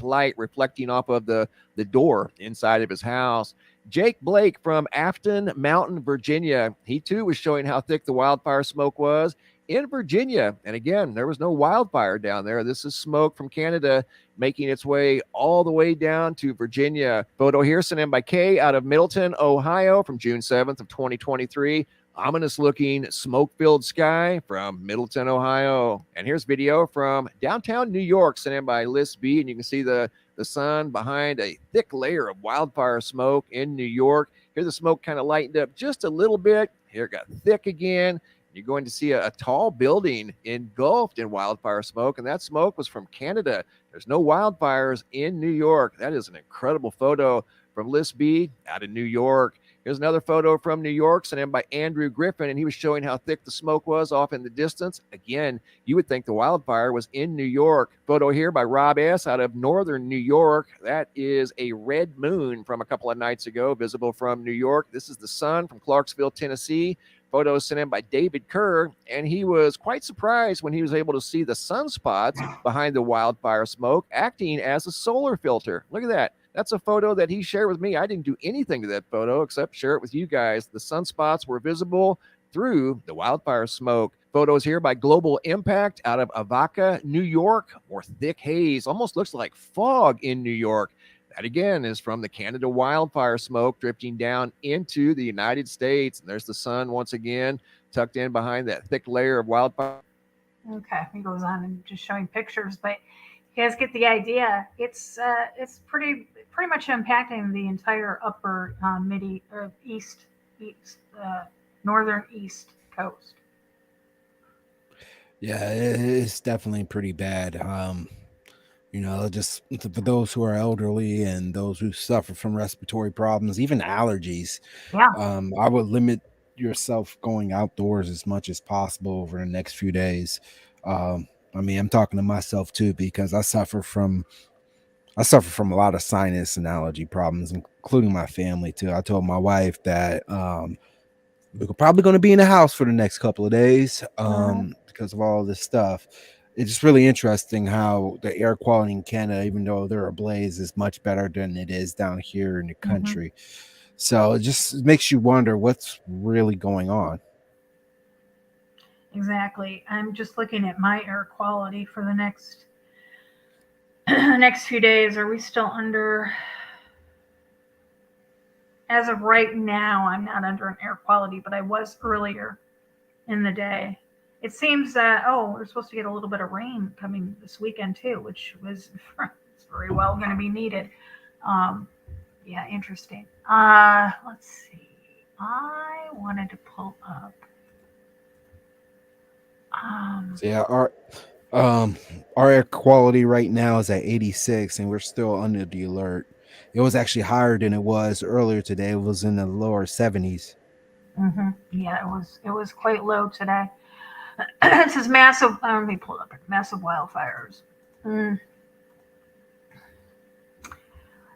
light reflecting off of the door inside of his house. Jake Blake from Afton Mountain, Virginia. He too was showing how thick the wildfire smoke was in Virginia. And again, there was no wildfire down there. This is smoke from Canada making its way all the way down to Virginia. Photo here sent in by Kay out of Middleton, Ohio from June 7th of 2023. Ominous looking smoke-filled sky from Middleton, Ohio. And here's video from downtown New York sent in by Liz B. And you can see the sun behind a thick layer of wildfire smoke in New York. Here the smoke kind of lightened up just a little bit. Here it got thick again. You're going to see a tall building engulfed in wildfire smoke, and that smoke was from Canada. There's no wildfires in New York. That is an incredible photo from Liz B. out of New York. Here's another photo from New York sent in by Andrew Griffin, and he was showing how thick the smoke was off in the distance. Again, you would think the wildfire was in New York. Photo here by Rob S. out of northern New York. That is a red moon from a couple of nights ago, visible from New York. This is the sun from Clarksville, Tennessee. Photos sent in by David Kerr, and he was quite surprised when he was able to see the sunspots behind the wildfire smoke acting as a solar filter. Look at that. That's a photo that he shared with me. I didn't do anything to that photo except share it with you guys. The sunspots were visible through the wildfire smoke. Photos here by Global Impact out of Avoca, New York. More thick haze, almost looks like fog in New York. That again is from the Canada wildfire smoke drifting down into the United States. And there's the sun once again tucked in behind that thick layer of wildfire. Okay, he goes on and just showing pictures, but you guys get the idea. It's pretty much impacting the entire upper northern east coast. Yeah, it's definitely pretty bad. Just for those who are elderly and those who suffer from respiratory problems, even allergies. Yeah. I would limit yourself going outdoors as much as possible over the next few days. I'm talking to myself too, because I suffer from a lot of sinus and allergy problems, including my family too. I told my wife that we're probably going to be in the house for the next couple of days because of all this stuff. It's just really interesting how the air quality in Canada, even though they're ablaze, is much better than it is down here in the country. So it just makes you wonder what's really going on. Exactly. I'm just looking at my air quality for the next few days. Are we still under? As of right now, I'm not under an air quality, but I was earlier in the day. It seems that, we're supposed to get a little bit of rain coming this weekend too, which was very well going to be needed. Yeah, interesting. Let's see. I wanted to pull up. Our air quality right now is at 86, and we're still under the alert. It was actually higher than it was earlier today. It was in the lower 70s. Yeah, it was quite low today. It says massive. Let me pull it up. Massive wildfires. Mm.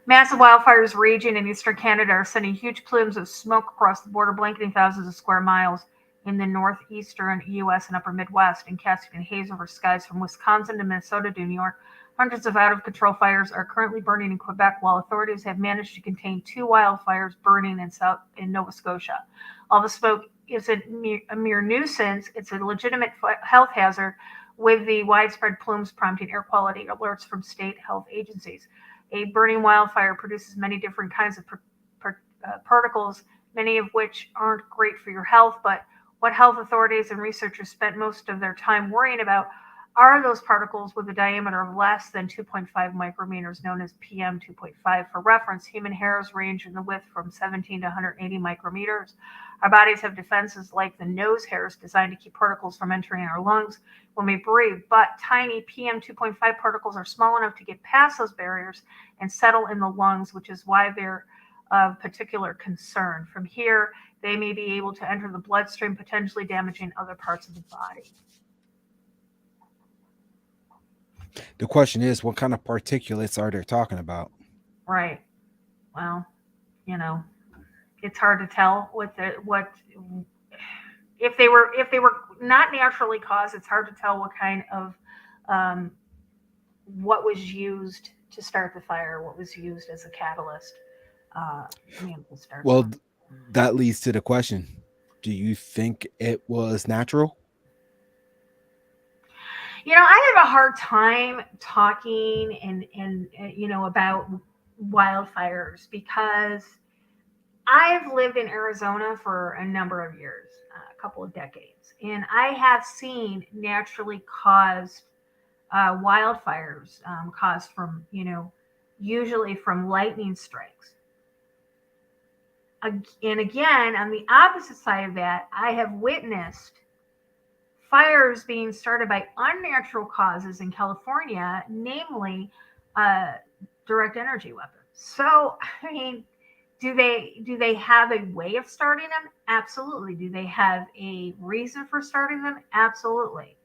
Massive wildfires raging in eastern Canada are sending huge plumes of smoke across the border, blanketing thousands of square miles in the northeastern U.S. and upper Midwest, and casting haze over skies from Wisconsin to Minnesota to New York. Hundreds of out-of-control fires are currently burning in Quebec, while authorities have managed to contain 2 wildfires burning in Nova Scotia. All the smoke isn't a mere nuisance; it's a legitimate health hazard, with the widespread plumes prompting air quality alerts from state health agencies. A burning wildfire produces many different kinds of particles, many of which aren't great for your health. But what health authorities and researchers spent most of their time worrying about are those particles with a diameter of less than 2.5 micrometers, known as PM 2.5. For reference, human hairs range in the width from 17 to 180 micrometers. Our bodies have defenses like the nose hairs designed to keep particles from entering our lungs when we breathe, but tiny PM 2.5 particles are small enough to get past those barriers and settle in the lungs, which is why they're of particular concern. From here, they may be able to enter the bloodstream, potentially damaging other parts of the body. The question is, what kind of particulates are they talking about? Right. Well, it's hard to tell if they were not naturally caused. It's hard to tell what kind of what was used to start the fire, what was used as a catalyst. Well, that leads to the question: do you think it was natural? I have a hard time talking and about wildfires because I've lived in Arizona for a number of years, a couple of decades, and I have seen naturally caused wildfires caused from, usually from lightning strikes. And again, on the opposite side of that, I have witnessed fires being started by unnatural causes in California, namely direct energy weapons. So, I mean, do they have a way of starting them? Absolutely. Do they have a reason for starting them? Absolutely.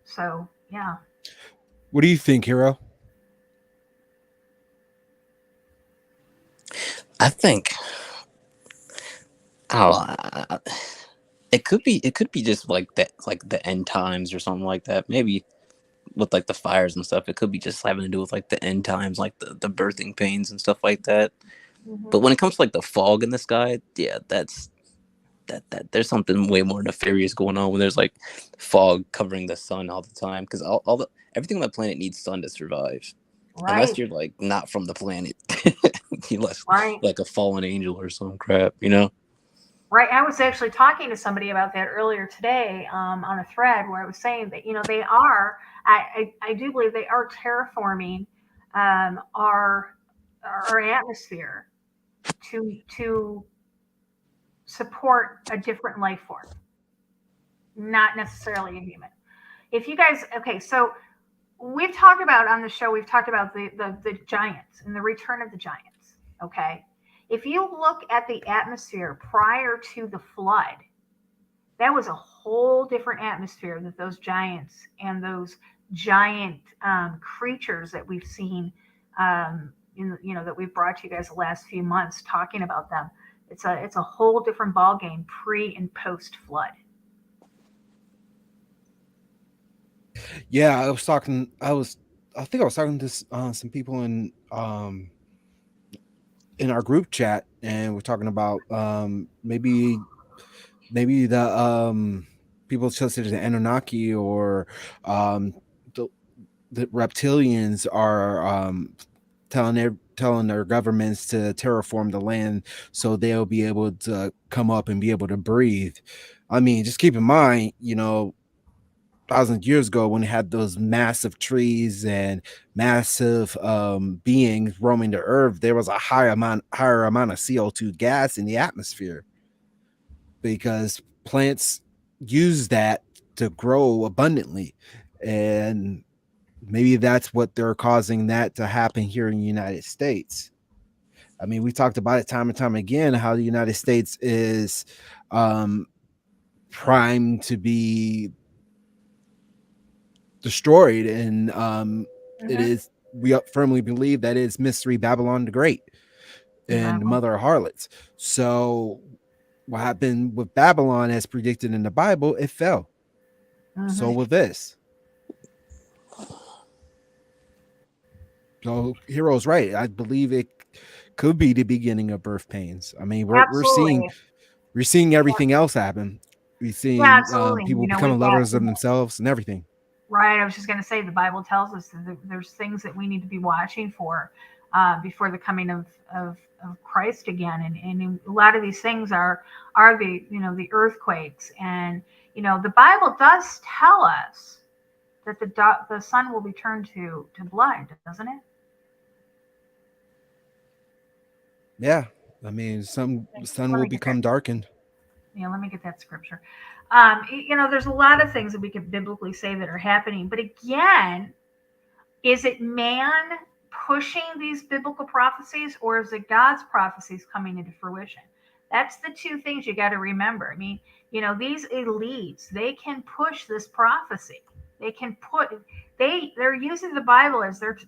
So yeah. What do you think, Hero? I think, I don't know, it could be just like that, like the end times or something like that. Maybe with like the fires and stuff, it could be just having to do with like the end times, like the birthing pains and stuff like that. But when it comes to like the fog in the sky, yeah, that there's something way more nefarious going on when there's like fog covering the sun all the time, because everything on the planet needs sun to survive. Right. Unless you're like not from the planet, unless Right. like a fallen angel or some crap, Right. I was actually talking to somebody about that earlier today on a thread where I was saying that, they are, I do believe they are terraforming our atmosphere to support a different life form, not necessarily a human. If you guys, okay, so we've talked about on the show, we've talked about the giants and the return of the giants. Okay. If you look at the atmosphere prior to the flood, that was a whole different atmosphere that those giants and those giant creatures that we've seen that we've brought to you guys the last few months talking about them. It's a whole different ballgame pre and post flood. Yeah, I think I was talking to some people in our group chat, and we're talking about maybe the people such as the Anunnaki or the reptilians are telling their governments to terraform the land so they'll be able to come up and be able to breathe. I mean, just keep in mind, thousands of years ago when they had those massive trees and massive beings roaming the earth, there was a higher amount of CO2 gas in the atmosphere because plants use that to grow abundantly. And maybe that's what they're causing that to happen here in the United States. I mean, we talked about it time and time again, how the United States is primed to be destroyed. And it is, we firmly believe that it's Mystery Babylon the Great and Mother of Harlots. So what happened with Babylon, as predicted in the Bible, it fell. So with this. So Hero's right. I believe it could be the beginning of birth pains. I mean, we're seeing everything else happen. We're seeing people becoming lovers of themselves and everything. Right. I was just going to say, the Bible tells us that there's things that we need to be watching for before the coming of Christ again. And a lot of these things are the, the earthquakes. And, the Bible does tell us that the sun will be turned to blood, doesn't it? Yeah. I mean, the sun will become darkened. Yeah, let me get that scripture. There's a lot of things that we could biblically say that are happening. But again, is it man pushing these biblical prophecies, or is it God's prophecies coming into fruition? That's the two things you got to remember. I mean, these elites, they can push this prophecy. They can they're using the Bible as their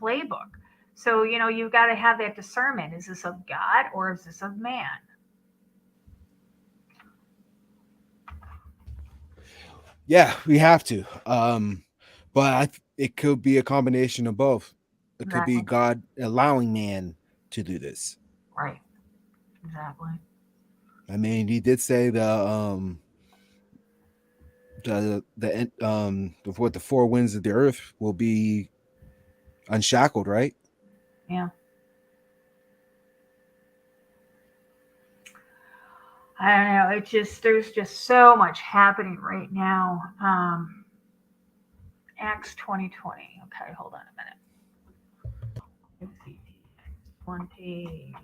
playbook. So, you've got to have that discernment. Is this of God or is this of man? Yeah, we have to. But it could be a combination of both. It could be God allowing man to do this. Right. Exactly. I mean, he did say the four winds of the earth will be unshackled, right? Yeah. I don't know. There's just so much happening right now. Acts 20:20. Okay, hold on a minute. 20.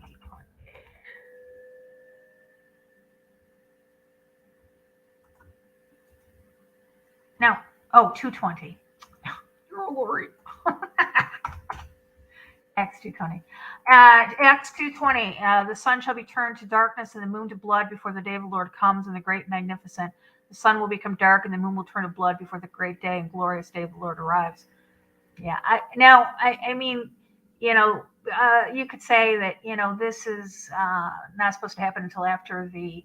No. Oh, 2:20. Oh, Lord. Acts 2:20. Acts 2:20. The sun shall be turned to darkness and the moon to blood before the day of the Lord comes, and the great and magnificent. The sun will become dark and the moon will turn to blood before the great day and glorious day of the Lord arrives. Yeah. I mean, you could say that, this is not supposed to happen until after the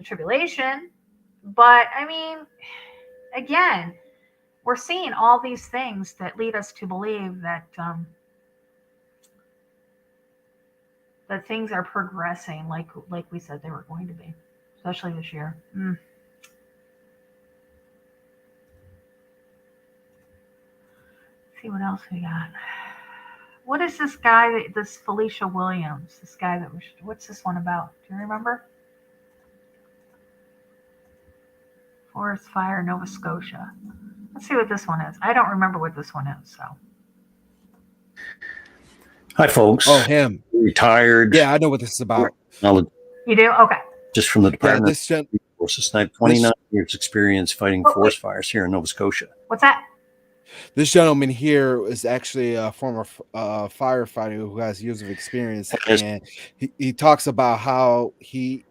tribulation. But I mean, again, we're seeing all these things that lead us to believe that that things are progressing like we said they were going to be, especially this year. Let's see what else we got. What is this guy, this Felicia Williams, this guy what's this one about? Do you remember? Forest fire, Nova Scotia. Let's see what this one is. I don't remember what this one is, so. Hi, folks. Oh, him. Retired. Yeah, I know what this is about. You do? Okay. Just from the Department of Resources. I have 29 years experience fighting forest fires here in Nova Scotia. What's that? This gentleman here is actually a former firefighter who has years of experience, and he talks about how he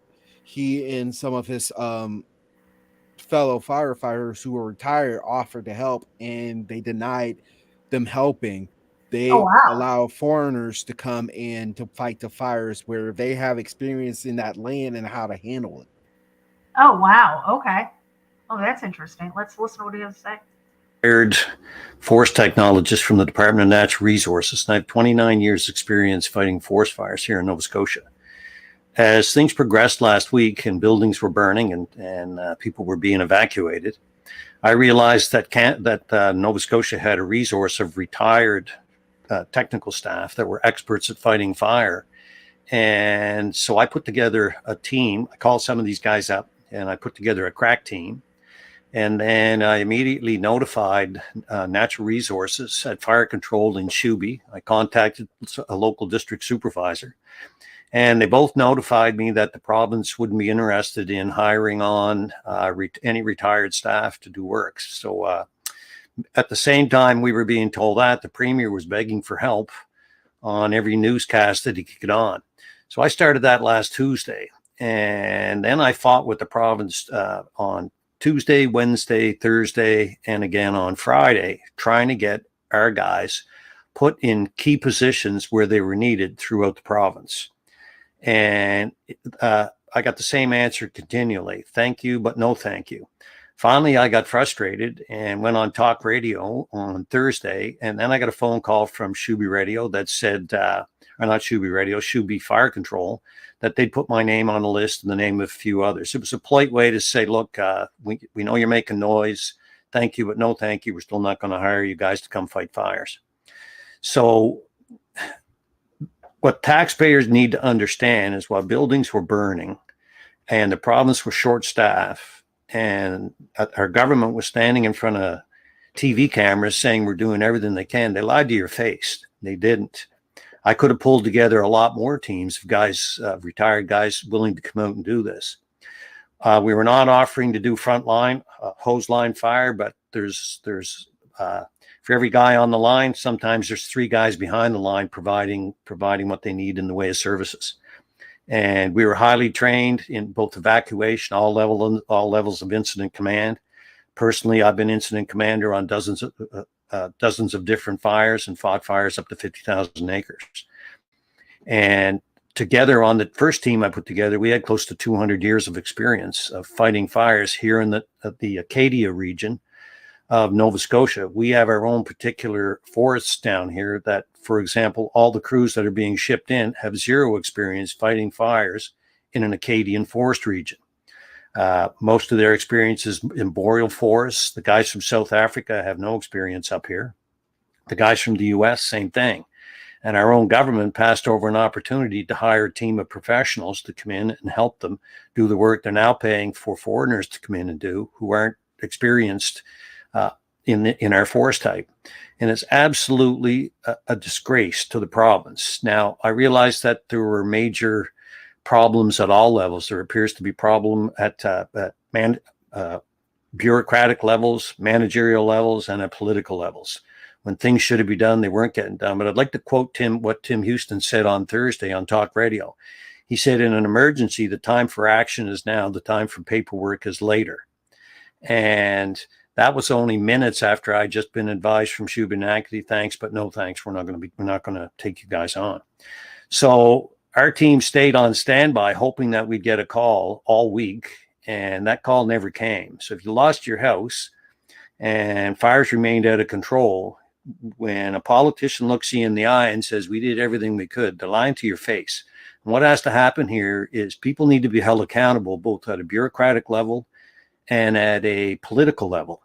and some of his fellow firefighters who were retired offered to help, and they denied them helping. They allow foreigners to come in to fight the fires where they have experience in that land and how to handle it. Oh, wow. Okay. Oh, that's interesting. Let's listen to what he has to say. Retired forest technologist from the Department of Natural Resources, and I have 29 years experience fighting forest fires here in Nova Scotia. As things progressed last week and buildings were burning and people were being evacuated, I realized that Nova Scotia had a resource of retired technical staff that were experts at fighting fire. And so I put together a team. I called some of these guys up and I put together a crack team. And then I immediately notified Natural Resources at Fire Control in Shuby. I contacted a local district supervisor. And they both notified me that the province wouldn't be interested in hiring on any retired staff to do work. So at the same time we were being told that, the Premier was begging for help on every newscast that he could get on. So I started that last Tuesday, and then I fought with the province on Tuesday, Wednesday, Thursday, and again on Friday, trying to get our guys put in key positions where they were needed throughout the province. And I got the same answer continually. Thank you, but no thank you. Finally, I got frustrated and went on talk radio on Thursday. And then I got a phone call from Shuby Radio that said, or not Shuby Radio, Shuby Fire Control, that they'd put my name on the list and the name of a few others. It was a polite way to say, look, we know you're making noise. Thank you, but no thank you. We're still not going to hire you guys to come fight fires. So what taxpayers need to understand is while buildings were burning and the province was short-staffed, and our government was standing in front of TV cameras saying we're doing everything they can, they lied to your face. They didn't. I could have pulled together a lot more teams of guys, retired guys willing to come out and do this. We were not offering to do frontline hose line fire, but there's for every guy on the line, sometimes there's 3 guys behind the line providing what they need in the way of services. And we were highly trained in both evacuation, all levels of incident command. Personally, I've been incident commander on dozens of different fires and fought fires up to 50,000 acres. And together on the first team I put together, we had close to 200 years of experience of fighting fires here in the Acadia region of Nova Scotia. We have our own particular forests down here that, for example, all the crews that are being shipped in have zero experience fighting fires in an Acadian forest region. Most of their experience is in boreal forests. The guys from South Africa have no experience up here. The guys from the US, same thing. And our own government passed over an opportunity to hire a team of professionals to come in and help them do the work they're now paying for foreigners to come in and do who aren't experienced in our forest type. And it's absolutely a disgrace to the province. Now, I realize that there were major problems at all levels. There appears to be problem at bureaucratic levels, managerial levels, and at political levels. When things should have been done, they weren't getting done. But I'd like to quote what Tim Houston said on Thursday on talk radio. He said, in an emergency, the time for action is now, the time for paperwork is later. And that was only minutes after I'd just been advised from Shubenacadie, thanks, but no thanks. We're not going to take you guys on. So our team stayed on standby, hoping that we'd get a call all week, and that call never came. So if you lost your house and fires remained out of control, when a politician looks you in the eye and says, we did everything we could, they're lying to your face. And what has to happen here is people need to be held accountable, both at a bureaucratic level and at a political level.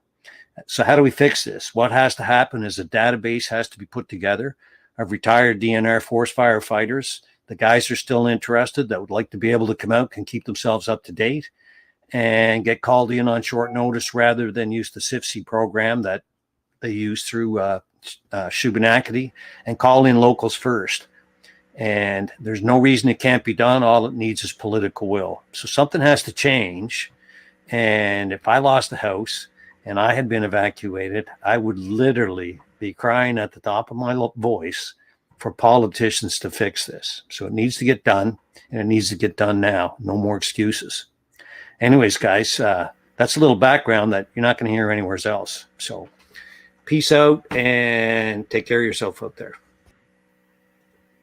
So how do we fix this? What has to happen is a database has to be put together of retired DNR forest firefighters. The guys are still interested that would like to be able to come out and keep themselves up to date and get called in on short notice rather than use the CIFC program that they use through Shubenacadie, and call in locals first. And there's no reason it can't be done. All it needs is political will. So something has to change. And if I lost the house and I had been evacuated, I would literally be crying at the top of my voice for politicians to fix this. So it needs to get done, and it needs to get done now. No more excuses. Anyways, guys, that's a little background that you're not going to hear anywhere else. So peace out and take care of yourself out there.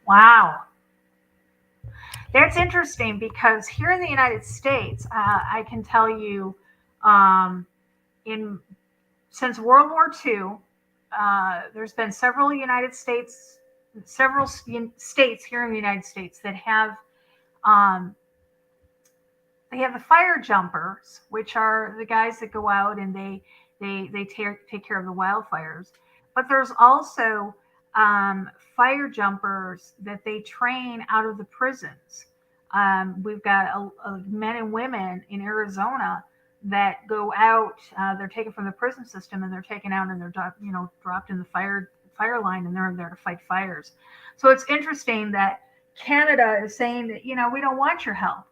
Wow. That's interesting because here in the United States, I can tell you, since World War II, there's been several states here in the United States that have they have the fire jumpers, which are the guys that go out and they take care of the wildfires. But there's also fire jumpers that they train out of the prisons. We've got men and women in Arizona that go out. They're taken from the prison system and they're taken out and they're dropped in the fire line, and they're there to fight fires. So it's interesting that Canada is saying that we don't want your help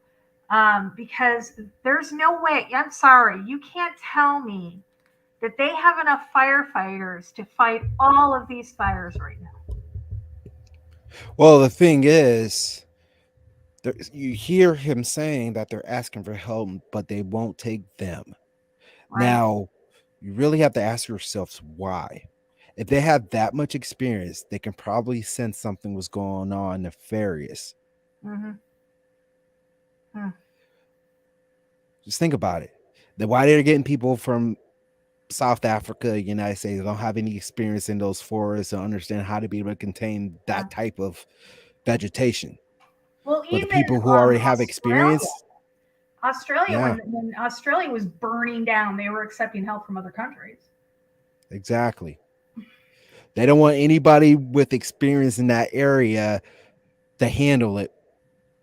because there's no way. I'm sorry, you can't tell me that they have enough firefighters to fight all of these fires right now. Well, the thing is, you hear him saying that they're asking for help, but they won't take them. Right. Now, you really have to ask yourselves why. If they have that much experience, they can probably sense something was going on nefarious. Mm-hmm. Just think about it. Why they're getting people from South Africa, United States, don't have any experience in those forests or understand how to be able to contain that type of vegetation. Well, But the even people who already have Australia, experience, Australia, yeah, when Australia was burning down, they were accepting help from other countries. exactly. They don't want anybody with experience in that area to handle it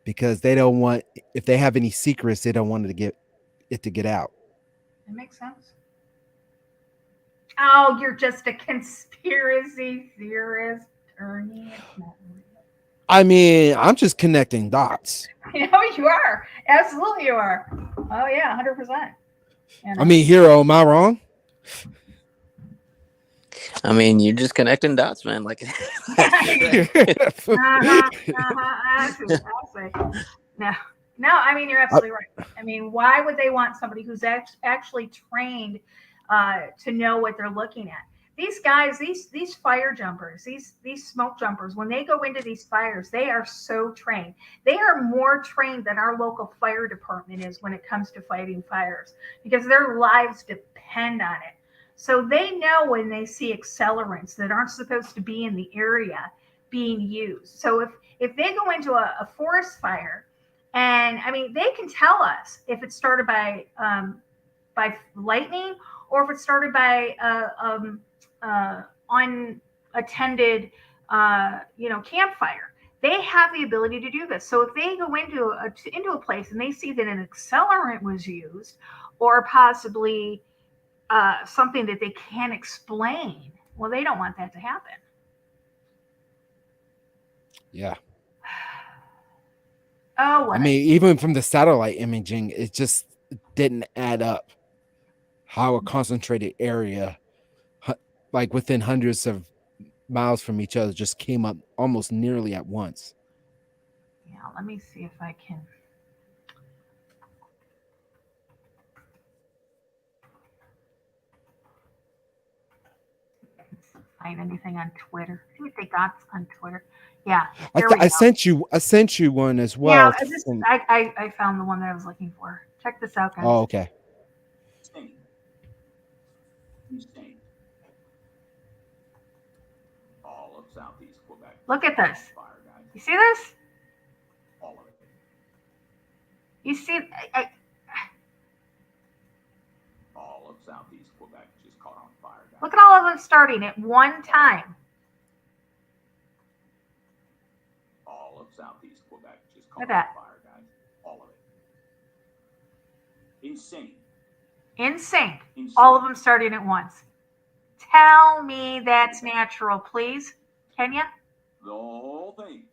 because they don't want, if they have any secrets, they don't want it to get out. That makes sense. Oh, you're just a conspiracy theorist, Ernie. It's not real. I mean, I'm just connecting dots. You know, you are. Absolutely, you are. Oh, yeah, 100%. You know? I mean, Hero, am I wrong? I mean, you're just connecting dots, man. Like, I see. No, I mean, you're absolutely right. I mean, why would they want somebody who's actually trained to know what they're looking at? These guys, these fire jumpers, these smoke jumpers, when they go into these fires, they are so trained. They are more trained than our local fire department is when it comes to fighting fires because their lives depend on it. So they know when they see accelerants that aren't supposed to be in the area being used. So if they go into a forest fire, and I mean they can tell us if it started by lightning or if it started by unattended campfire. They have the ability to do this. So if they go into a place and they see that an accelerant was used, or possibly something that they can't explain, well, they don't want that to happen. Yeah. Oh, I mean, even from the satellite imaging, it just didn't add up how a concentrated area, like within hundreds of miles from each other, just came up almost nearly at once. Yeah, let me see if I can. Find anything on Twitter. See if they got on Twitter. Yeah, I sent you one as well. Yeah, I found the one that I was looking for. Check this out, guys. Oh, okay. Insane. All of Southeast Quebec. Look at this. You see this? All of it. You see, All of Southeast Quebec just caught on fire, guys. Look at all of them starting at one time. All of Southeast Quebec just caught Look at that. on fire, guys. All of it. Insane. Insane. All of them starting at once. Tell me that's natural, please. Can you? The whole thing.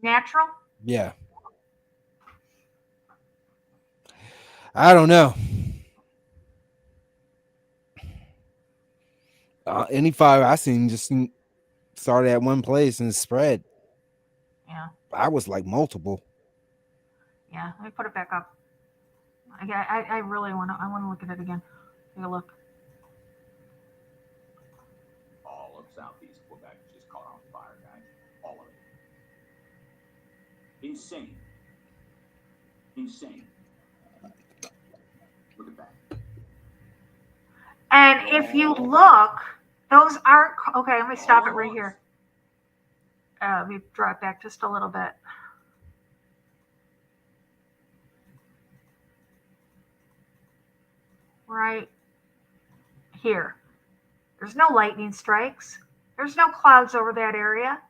Natural? Yeah. I don't know. Any fire I seen just started at one place and spread. Yeah. I was like multiple. Yeah. Let me put it back up. I really want to. I want to look at it again. Take a look. All of Southeast Quebec just caught on fire, guys. All of it. Insane. Insane. Look at that. And if you look, those aren't okay. Let me stop it right here. Let me draw it back just a little bit. Right here. There's no lightning strikes. There's no clouds over that area.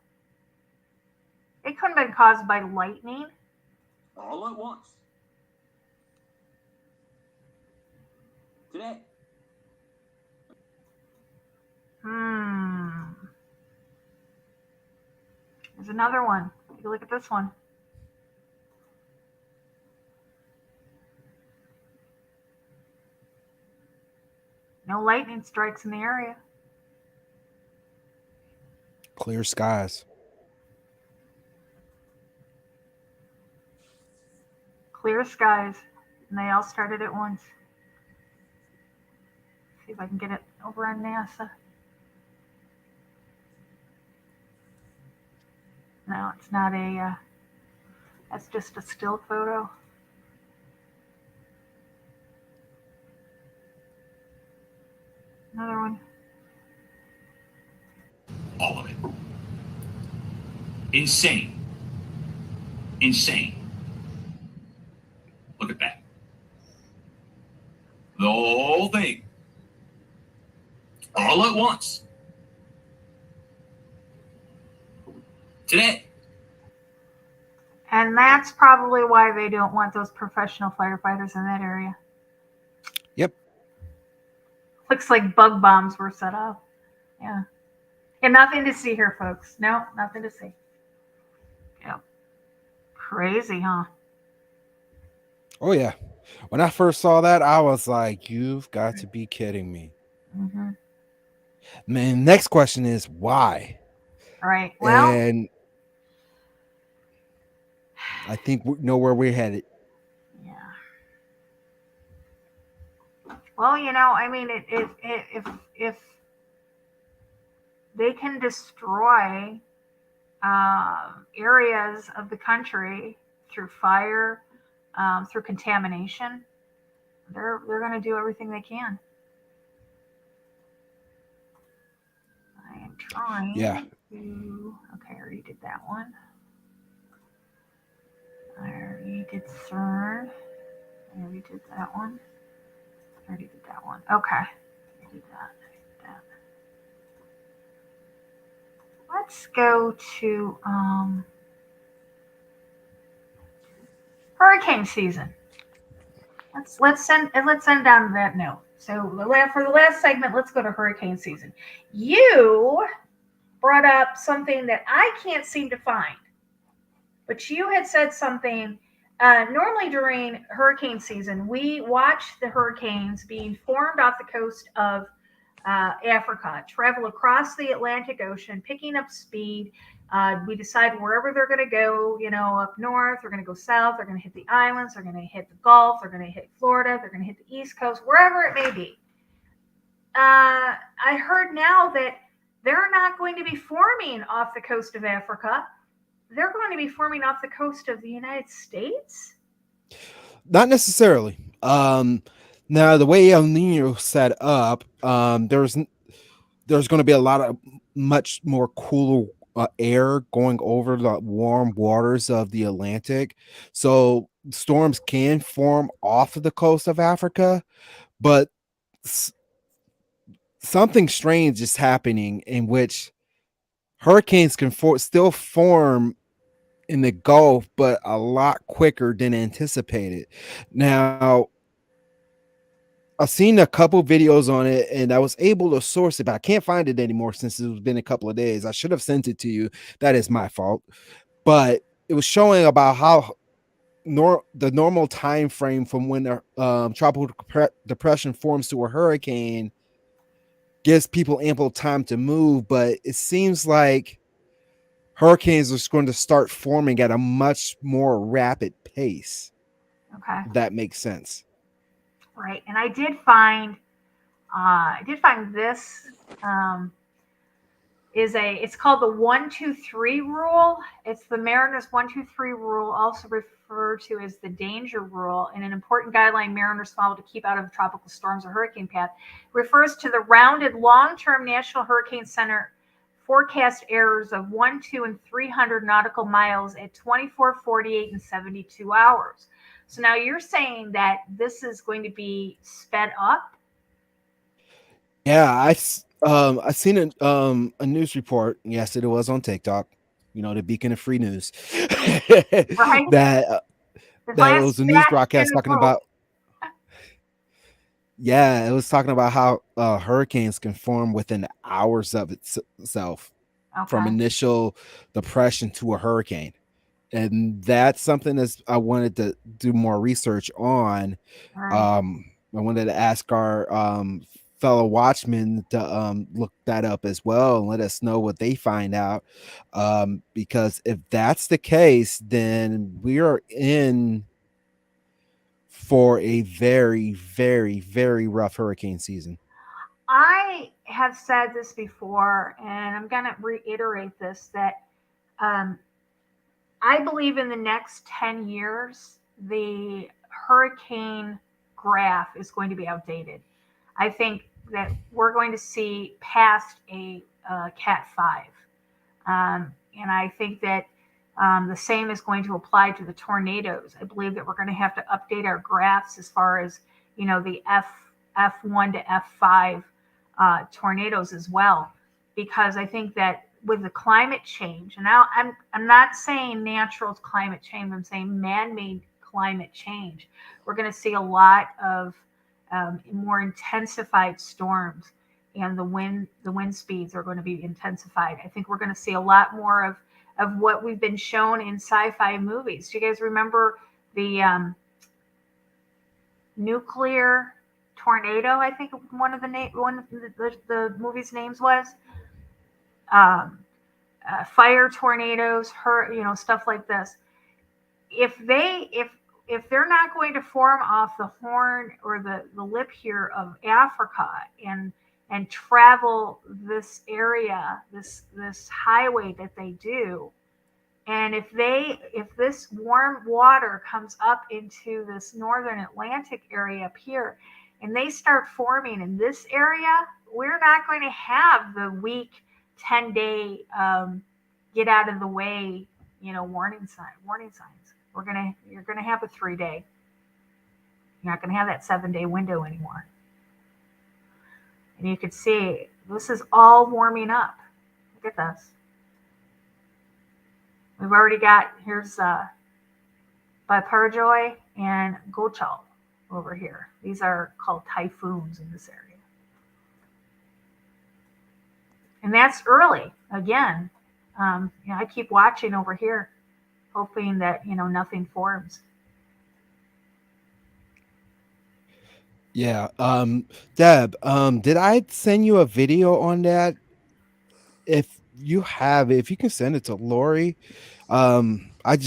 It couldn't have been caused by lightning. All at once. Today. There's another one. Take a look at this one. No lightning strikes in the area. Clear skies. Clear skies. And they all started at once. See if I can get it over on NASA. No, it's not a, that's just a still photo. Another one. All of it. Insane. Insane. Look at that. The whole thing. All at once. Today. And that's probably why they don't want those professional firefighters in that area. Yep. Looks like bug bombs were set off. Yeah. Yeah, nothing to see here, folks. No, nothing to see. Yeah. Crazy, huh? Oh, yeah. When I first saw that, I was like, you've got to be kidding me. Mm-hmm. Man, next question is why? All right. Well, and I think we know where we're headed. Yeah. Well, you know, I mean, if they can destroy areas of the country through fire, through contamination, they're going to do everything they can. I am trying to. Okay, I already did that one. I already did CERN. I already did that one. I already did that one. Okay. I did that. Let's go to hurricane season. Let's end on that note. So for the last segment, let's go to hurricane season. You brought up something that I can't seem to find, but you had said something. Normally during hurricane season, we watch the hurricanes being formed off the coast of Africa, travel across the Atlantic Ocean, picking up speed. We decide wherever they're going to go, you know, up north, they're going to go south, they're going to hit the islands, they're going to hit the Gulf, they're going to hit Florida, they're going to hit the East Coast, wherever it may be. I heard now that they're not going to be forming off the coast of Africa. They're going to be forming off the coast of the United States? Not necessarily. Now, the way El Nino set up, there's going to be a lot of much more cooler air going over the warm waters of the Atlantic. So storms can form off of the coast of Africa, but something strange is happening in which hurricanes can still form in the Gulf, but a lot quicker than anticipated. Now, I've seen a couple videos on it and I was able to source it, but I can't find it anymore since it's been a couple of days. I should have sent it to you. That is my fault. But it was showing about how the normal time frame from when the tropical depression forms to a hurricane gives people ample time to move, but it seems like hurricanes are going to start forming at a much more rapid pace. Okay. If that makes sense. Right. And I did find this it's called the 1-2-3 rule. It's the Mariners 1-2-3 rule, also referred to as the danger rule, and an important guideline mariners follow to keep out of tropical storms or hurricane path. It refers to the rounded long-term National Hurricane Center forecast errors of 1, 2, and 300 nautical miles at 24, 48, and 72 hours. So now you're saying that this is going to be sped up? Yeah, I seen a news report. Yes, it was on TikTok. You know, the beacon of free news. Right. That it was a news broadcast talking about. Yeah, it was talking about how hurricanes can form within hours of itself, from initial depression to a hurricane. And that's something that I wanted to do more research on. Right. I wanted to ask our fellow watchmen to look that up as well and let us know what they find out. Because if that's the case, then we are in for a very, very, very rough hurricane season. I have said this before, and I'm going to reiterate this, that I believe in the next 10 years, the hurricane graph is going to be outdated. I think that we're going to see past a Cat 5. And I think that the same is going to apply to the tornadoes. I believe that we're going to have to update our graphs as far as, the F1 to F5 tornadoes as well, because I think that with the climate change, and now I'm not saying natural climate change, I'm saying man-made climate change. We're going to see a lot of more intensified storms, and the wind speeds are going to be intensified. I think we're going to see a lot more of what we've been shown in sci-fi movies. Do you guys remember the nuclear tornado? I think one of the movie's names was fire tornadoes, stuff like this. If they're not going to form off the horn or the lip here of Africa and travel this area, this highway that they do, and if this warm water comes up into this northern Atlantic area up here, and they start forming in this area, we're not going to have the week 10-day get out of the way, warning signs. You're gonna have a 3-day. You're not gonna have that 7-day window anymore. And you can see this is all warming up. Look at this. We've already got, here's Biparjoy and Gochal over here. These are called typhoons in this area. And that's early. Again, I keep watching over here, hoping that, nothing forms. Yeah. Deb, did I send you a video on that? If you have it, if you can send it to Lori. I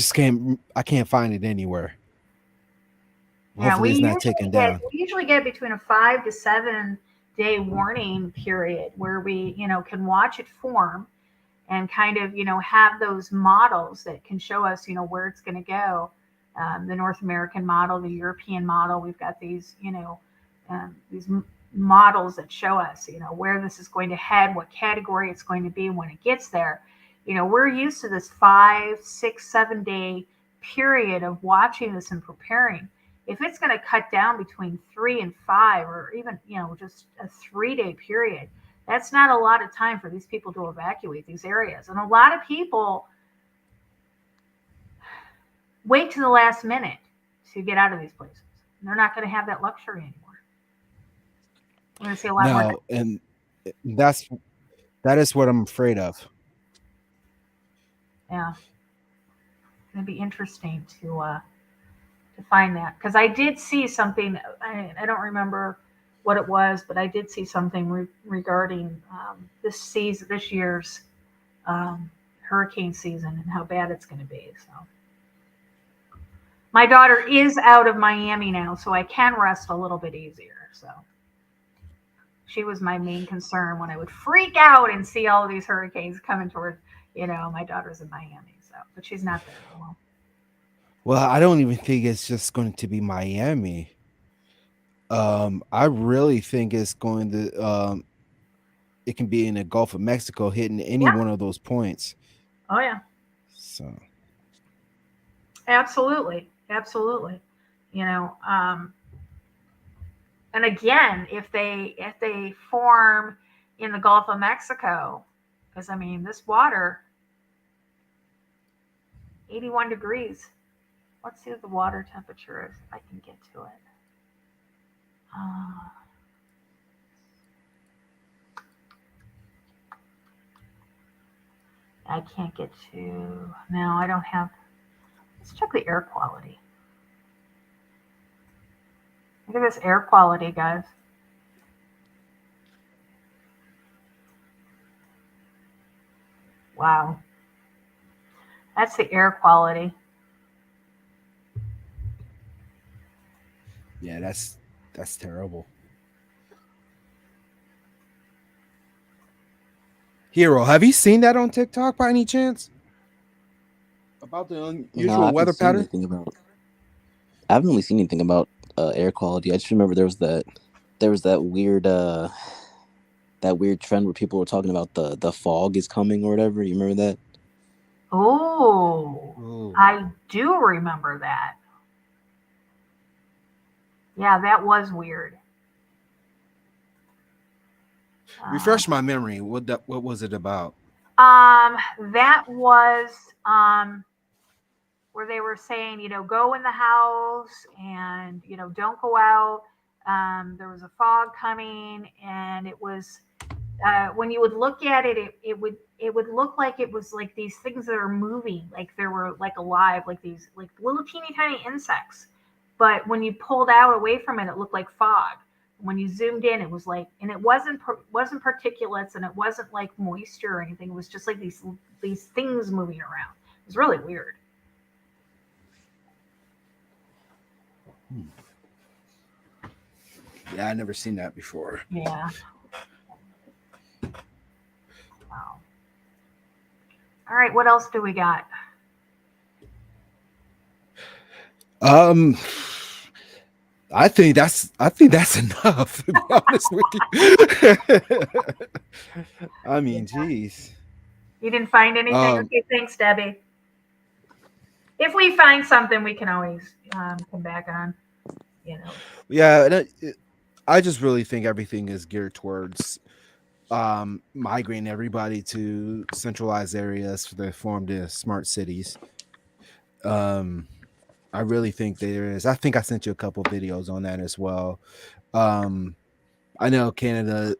can't find it anywhere. Hopefully it's not taken down. We usually get between a 5 to 7 day warning period where we, can watch it form and kind of, have those models that can show us, where it's going to go. The North American model, the European model, we've got these, these models that show us, where this is going to head, what category it's going to be when it gets there. We're used to this 5, 6, 7 day period of watching this and preparing. If it's going to cut down between 3 and 5, or even, just a 3-day period, that's not a lot of time for these people to evacuate these areas. And a lot of people wait to the last minute to get out of these places. And they're not going to have that luxury anymore. We're going to see a lot more. And that is what I'm afraid of. Yeah. It's going to be interesting to find that, because I did see something. I don't remember what it was, but I did see something regarding this year's hurricane season and how bad it's going to be. So my daughter is out of Miami now, so I can rest a little bit easier. So she was my main concern when I would freak out and see all of these hurricanes coming toward, my daughter's in Miami. So, but she's not there anymore. Well, I don't even think it's just going to be Miami. I really think it's going to it can be in the Gulf of Mexico, hitting any one of those points. Oh yeah. So absolutely. And again, if they form in the Gulf of Mexico, because this water, 81 degrees. Let's see what the water temperature is, if I can get to it. I can't get to. No, I don't have. Let's check the air quality. Look at this air quality, guys. Wow. That's the air quality. Yeah, that's terrible. Hero, have you seen that on TikTok by any chance? About the No, I unusual haven't weather seen pattern? anything about. I haven't really seen anything about air quality. I just remember there was that weird trend where people were talking about the fog is coming or whatever. You remember that? Oh, Ooh. I do remember that. Yeah, that was weird. Refresh my memory. What was it about? That was um, where they were saying, go in the house and, don't go out. There was a fog coming, and it was when you would look at it, it would look like it was like these things that are moving, like they were like alive, like these like little teeny tiny insects. But when you pulled out away from it, it looked like fog. When you zoomed in, it was like, and it wasn't particulates, and it wasn't like moisture or anything. It was just like these things moving around. It was really weird. Yeah, I never seen that before. Yeah. Wow. All right, what else do we got? I think that's enough, to be honest with you. I mean, geez. You didn't find anything? Um, Okay, thanks, Debbie. If we find something, we can always come back on. yeah, and I just really think everything is geared towards migrating everybody to centralized areas for the form the smart cities. I really think there is. I think I sent you a couple videos on that as well. I know Canada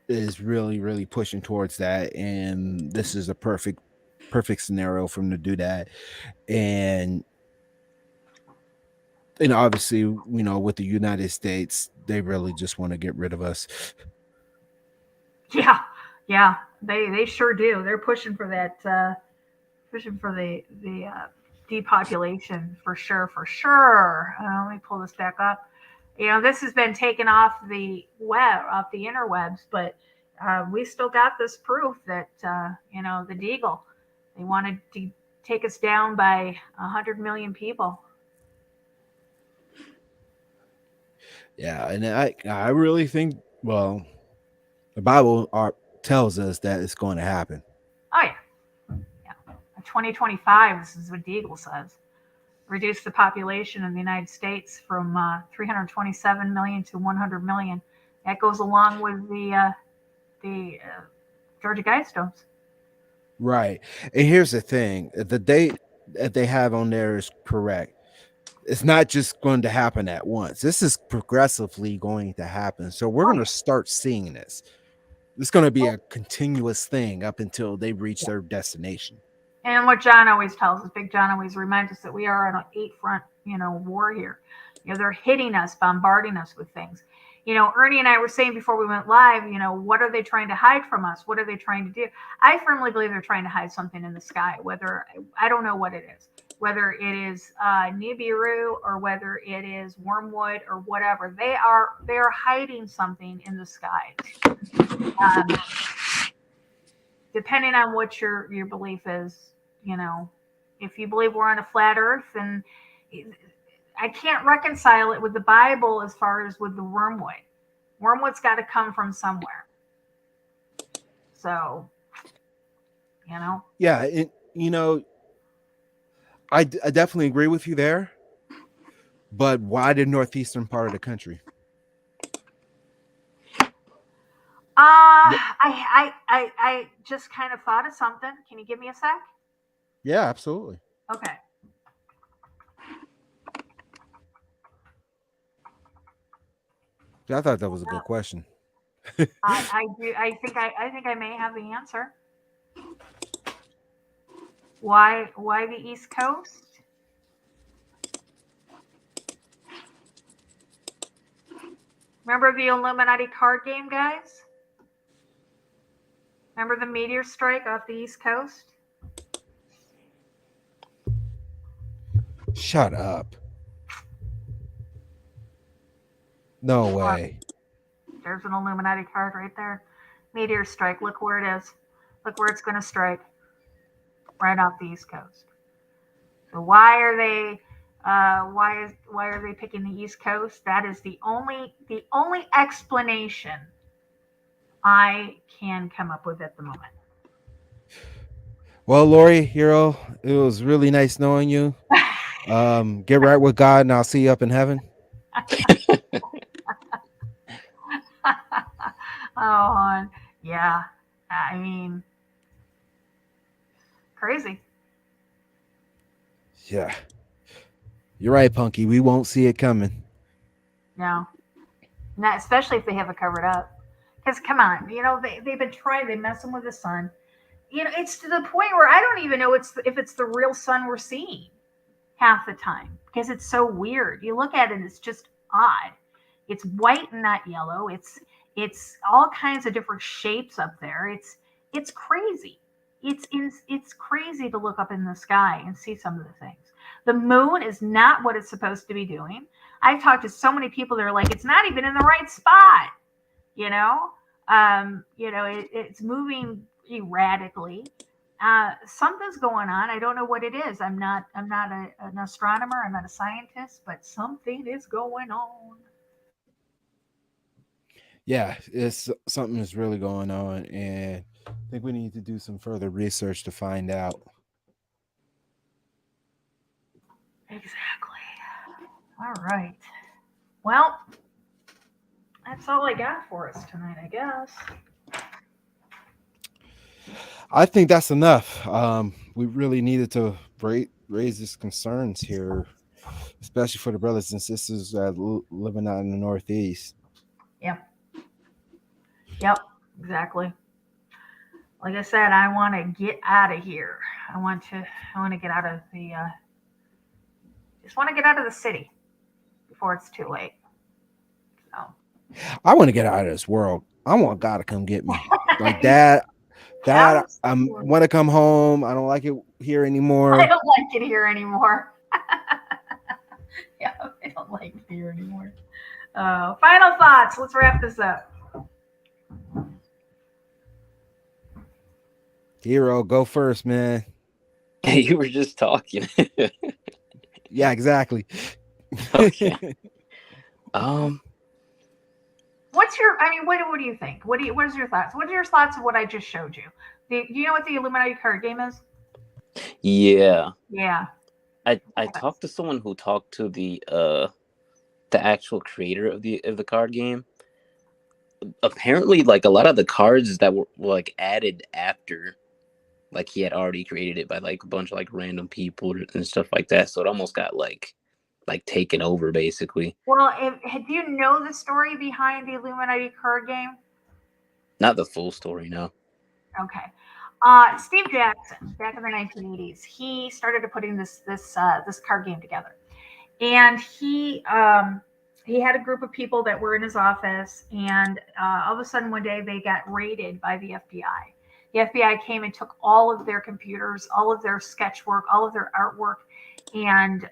is really, really pushing towards that, and this is a perfect scenario for them to do that. And obviously, with the United States, they really just want to get rid of us. Yeah, they sure do. They're pushing for that, pushing for the depopulation for sure, for sure. Let me pull this back up. This has been taken off the web, off the interwebs, but we still got this proof that the Deagle, they wanted to take us down by 100 million people. Yeah, and I really think, well, the Bible tells us that it's going to happen. Oh yeah. 2025, this is what Deagle says. Reduce the population in the United States from 327 million to 100 million. That goes along with the Georgia Guidestones. Right. And here's the thing: the date that they have on there is correct. It's not just going to happen at once. This is progressively going to happen. So we're going to start seeing this. It's going to be a continuous thing up until they reach their destination. And what John always tells us, Big John always reminds us that we are on an 8-front, war here. They're hitting us, bombarding us with things. Ernie and I were saying before we went live, what are they trying to hide from us? What are they trying to do? I firmly believe they're trying to hide something in the sky, whether, I don't know what it is, whether it is Nibiru or whether it is wormwood or whatever. They are hiding something in the skies. Depending on what your belief is, if you believe we're on a flat earth, and I can't reconcile it with the Bible as far as with the wormwood. Wormwood's got to come from somewhere. So, Yeah, I definitely agree with you there. But why the northeastern part of the country? I just kind of thought of something. Can you give me a sec? Yeah, absolutely. Okay. I thought that was a good question. I do. I think I may have the answer. Why the East Coast? Remember the Illuminati card game, guys? Remember the meteor strike off the East Coast? Shut up. No way. There's an Illuminati card right there. Meteor strike. Look where it is. Look where it's going to strike. Right off the East Coast. So why are they? Why are they picking the East Coast? That is the only explanation I can come up with at the moment. Well, Lori, Hero, it was really nice knowing you. Get right with God, and I'll see you up in heaven. Oh, yeah. I mean, crazy. Yeah. You're right, Punky. We won't see it coming. No. Not especially if they have it covered up. Because come on, they've been trying, they're messing with the sun. It's to the point where I don't even know if it's the real sun we're seeing half the time because it's so weird. You look at it, it's just odd. It's white and not yellow. It's all kinds of different shapes up there. It's crazy. It's crazy to look up in the sky and see some of the things. The moon is not what it's supposed to be doing. I've talked to so many people that are like, it's not even in the right spot. It's moving erratically. Something's going on. I don't know what it is. I'm not an astronomer. I'm not a scientist, but something is going on. Yeah, something is really going on, and I think we need to do some further research to find out. Exactly. All right. Well, that's all I got for us tonight, I guess. I think that's enough. We really needed to raise these concerns here, especially for the brothers and sisters that living out in the Northeast. Yep, exactly. Like I said, I want to get out of here. I want to get out of the just want to get out of the city before it's too late. So I want to get out of this world. I want God to come get me. Like that. I want to come home. I don't like it here anymore. I don't like it here anymore. Yeah, I don't like it here anymore. Final thoughts. Let's wrap this up. Hero, go first, man. You were just talking. Yeah, exactly. Okay. What do you think? What is your thoughts? What are your thoughts of what I just showed you? Do you know what the Illuminati card game is? Yeah. Yeah. I talked to someone who talked to the actual creator of the card game. Apparently, like a lot of the cards that were like added after, like he had already created it by like a bunch of like random people and stuff like that. So it almost got like taken over basically. Well, do you know the story behind the Illuminati card game? Not the full story, no. Okay. Steve Jackson, back in the 1980s, he started putting this card game together, and he had a group of people that were in his office, and all of a sudden one day they got raided by the FBI. The FBI came and took all of their computers, all of their sketch work, all of their artwork, and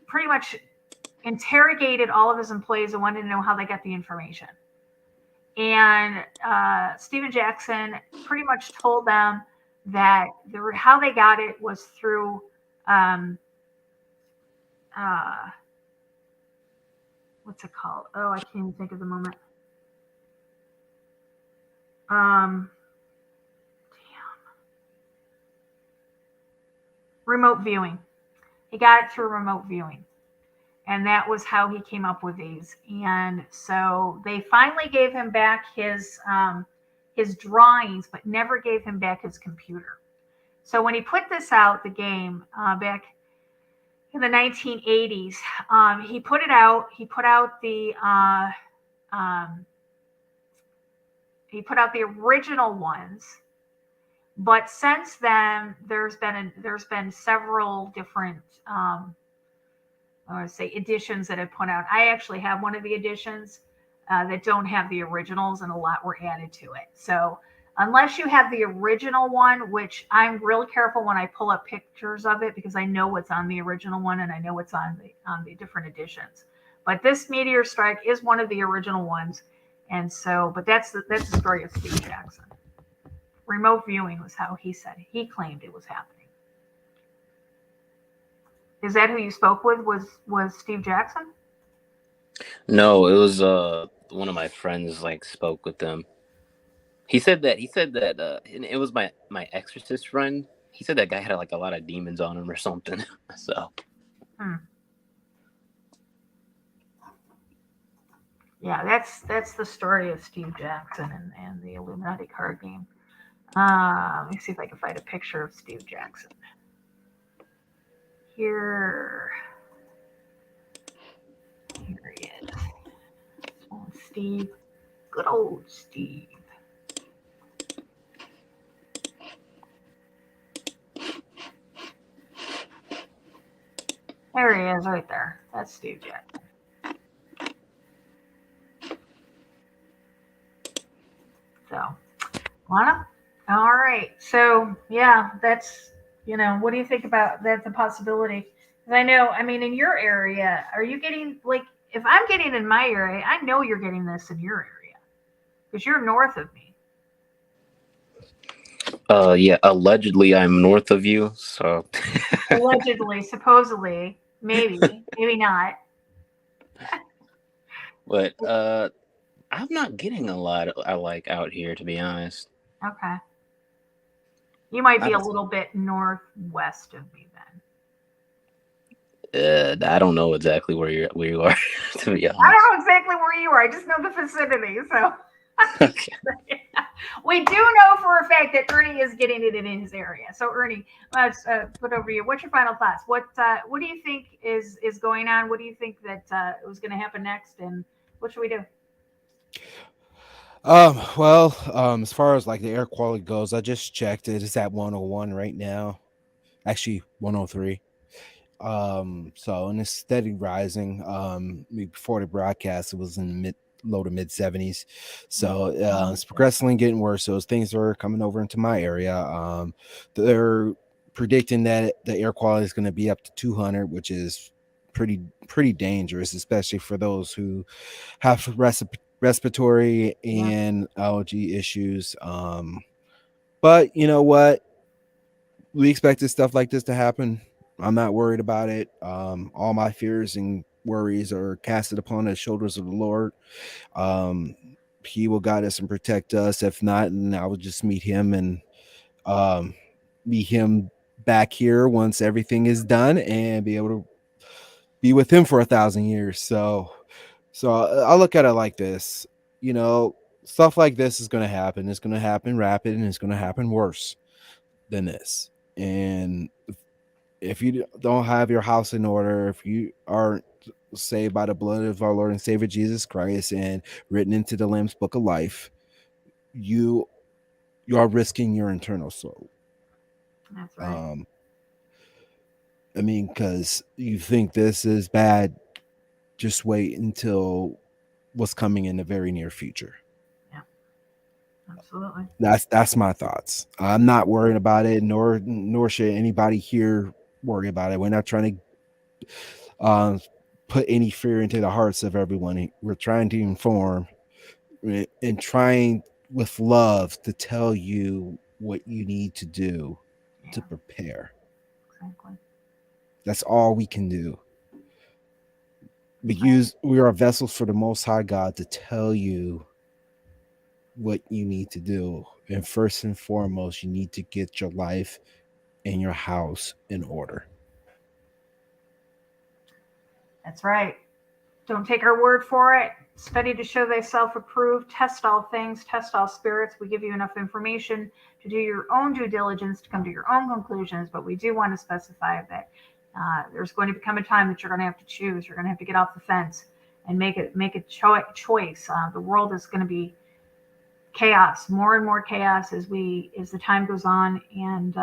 pretty much interrogated all of his employees and wanted to know how they got the information. And Steven Jackson pretty much told them that how they got it was through what's it called? Oh, I can't even think of the moment. Remote viewing. He got it through remote viewing. And that was how he came up with these. And so they finally gave him back his drawings, but never gave him back his computer. So when he put this out, the game, back in the 1980s, he put it out. He put out the original ones. But since then, there's been several different editions that have put out. I actually have one of the editions. that don't have the originals, and a lot were added to it. So unless you have the original one, which I'm real careful when I pull up pictures of it because I know what's on the original one and I know what's on the different editions. But this meteor strike is one of the original ones, and so, but that's the story of Steve Jackson. Remote viewing was how he claimed it was happening. Is that who you spoke with? Was Steve Jackson? No, it was one of my friends spoke with them. He said that and it was my exorcist friend. He said that guy had a lot of demons on him or something. So. Yeah, that's the story of Steve Jackson and the Illuminati card game. Let me see if I can find a picture of Steve Jackson. Here he is. Oh, Steve. Good old Steve. There he is right there. That's Steve Jackson. So, Lana? All right. So, yeah, that's, what do you think about that's a possibility? Because I mean, in your area, are you getting, if I'm getting in my area, I know you're getting this in your area because you're north of me. Yeah, allegedly I'm north of you, so. Allegedly, supposedly, maybe not. But I'm not getting a lot I like out here, to be honest. Okay. You might be a little bit northwest of me then. I don't know exactly where you are, to be honest. I don't know exactly where you are. I just know the vicinity. So Okay. We do know for a fact that Ernie is getting it in his area. So Ernie, let's put over you. What's your final thoughts? What do you think is going on? What do you think that was going to happen next, and what should we do? Well, as far as the air quality goes, I just checked it. It's at 101 right now. Actually, 103. So, and it's steady rising. Before the broadcast, it was in low to mid 70s. So it's progressively getting worse. So things are coming over into my area. They're predicting that the air quality is going to be up to 200, which is pretty dangerous, especially for those who have respiratory and allergy issues. But you know what? We expected stuff like this to happen. I'm not worried about it. All my fears and worries are casted upon the shoulders of the Lord. He will guide us and protect us. If not, and I will just meet him back here once everything is done and be able to be with him for 1,000 years. So I look at it like this, stuff like this is going to happen. It's going to happen rapid, and it's going to happen worse than this. And if you don't have your house in order, if you aren't saved by the blood of our Lord and Savior Jesus Christ and written into the Lamb's Book of Life, you are risking your eternal soul. That's right. I mean, because you think this is bad, just wait until what's coming in the very near future. Yeah, absolutely. That's my thoughts. I'm not worried about it, nor should anybody here worry about it. We're not trying to put any fear into the hearts of everyone. We're trying to inform and trying with love to tell you what you need to do to prepare. Exactly. That's all we can do. We are vessels for the Most High God to tell you what you need to do. And first and foremost, you need to get your life and your house in order. That's right. Don't take our word for it. Study to show thyself approved. Test all things. Test all spirits. We give you enough information to do your own due diligence, to come to your own conclusions. But we do want to specify that there's going to become a time that you're going to have to choose. You're going to have to get off the fence and make a choice. The world is going to be chaos, more and more chaos as the time goes on. And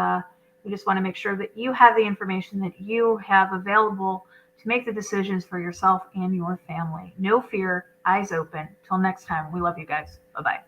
we just want to make sure that you have the information that you have available to make the decisions for yourself and your family. No fear, eyes open. Till next time, we love you guys. Bye-bye.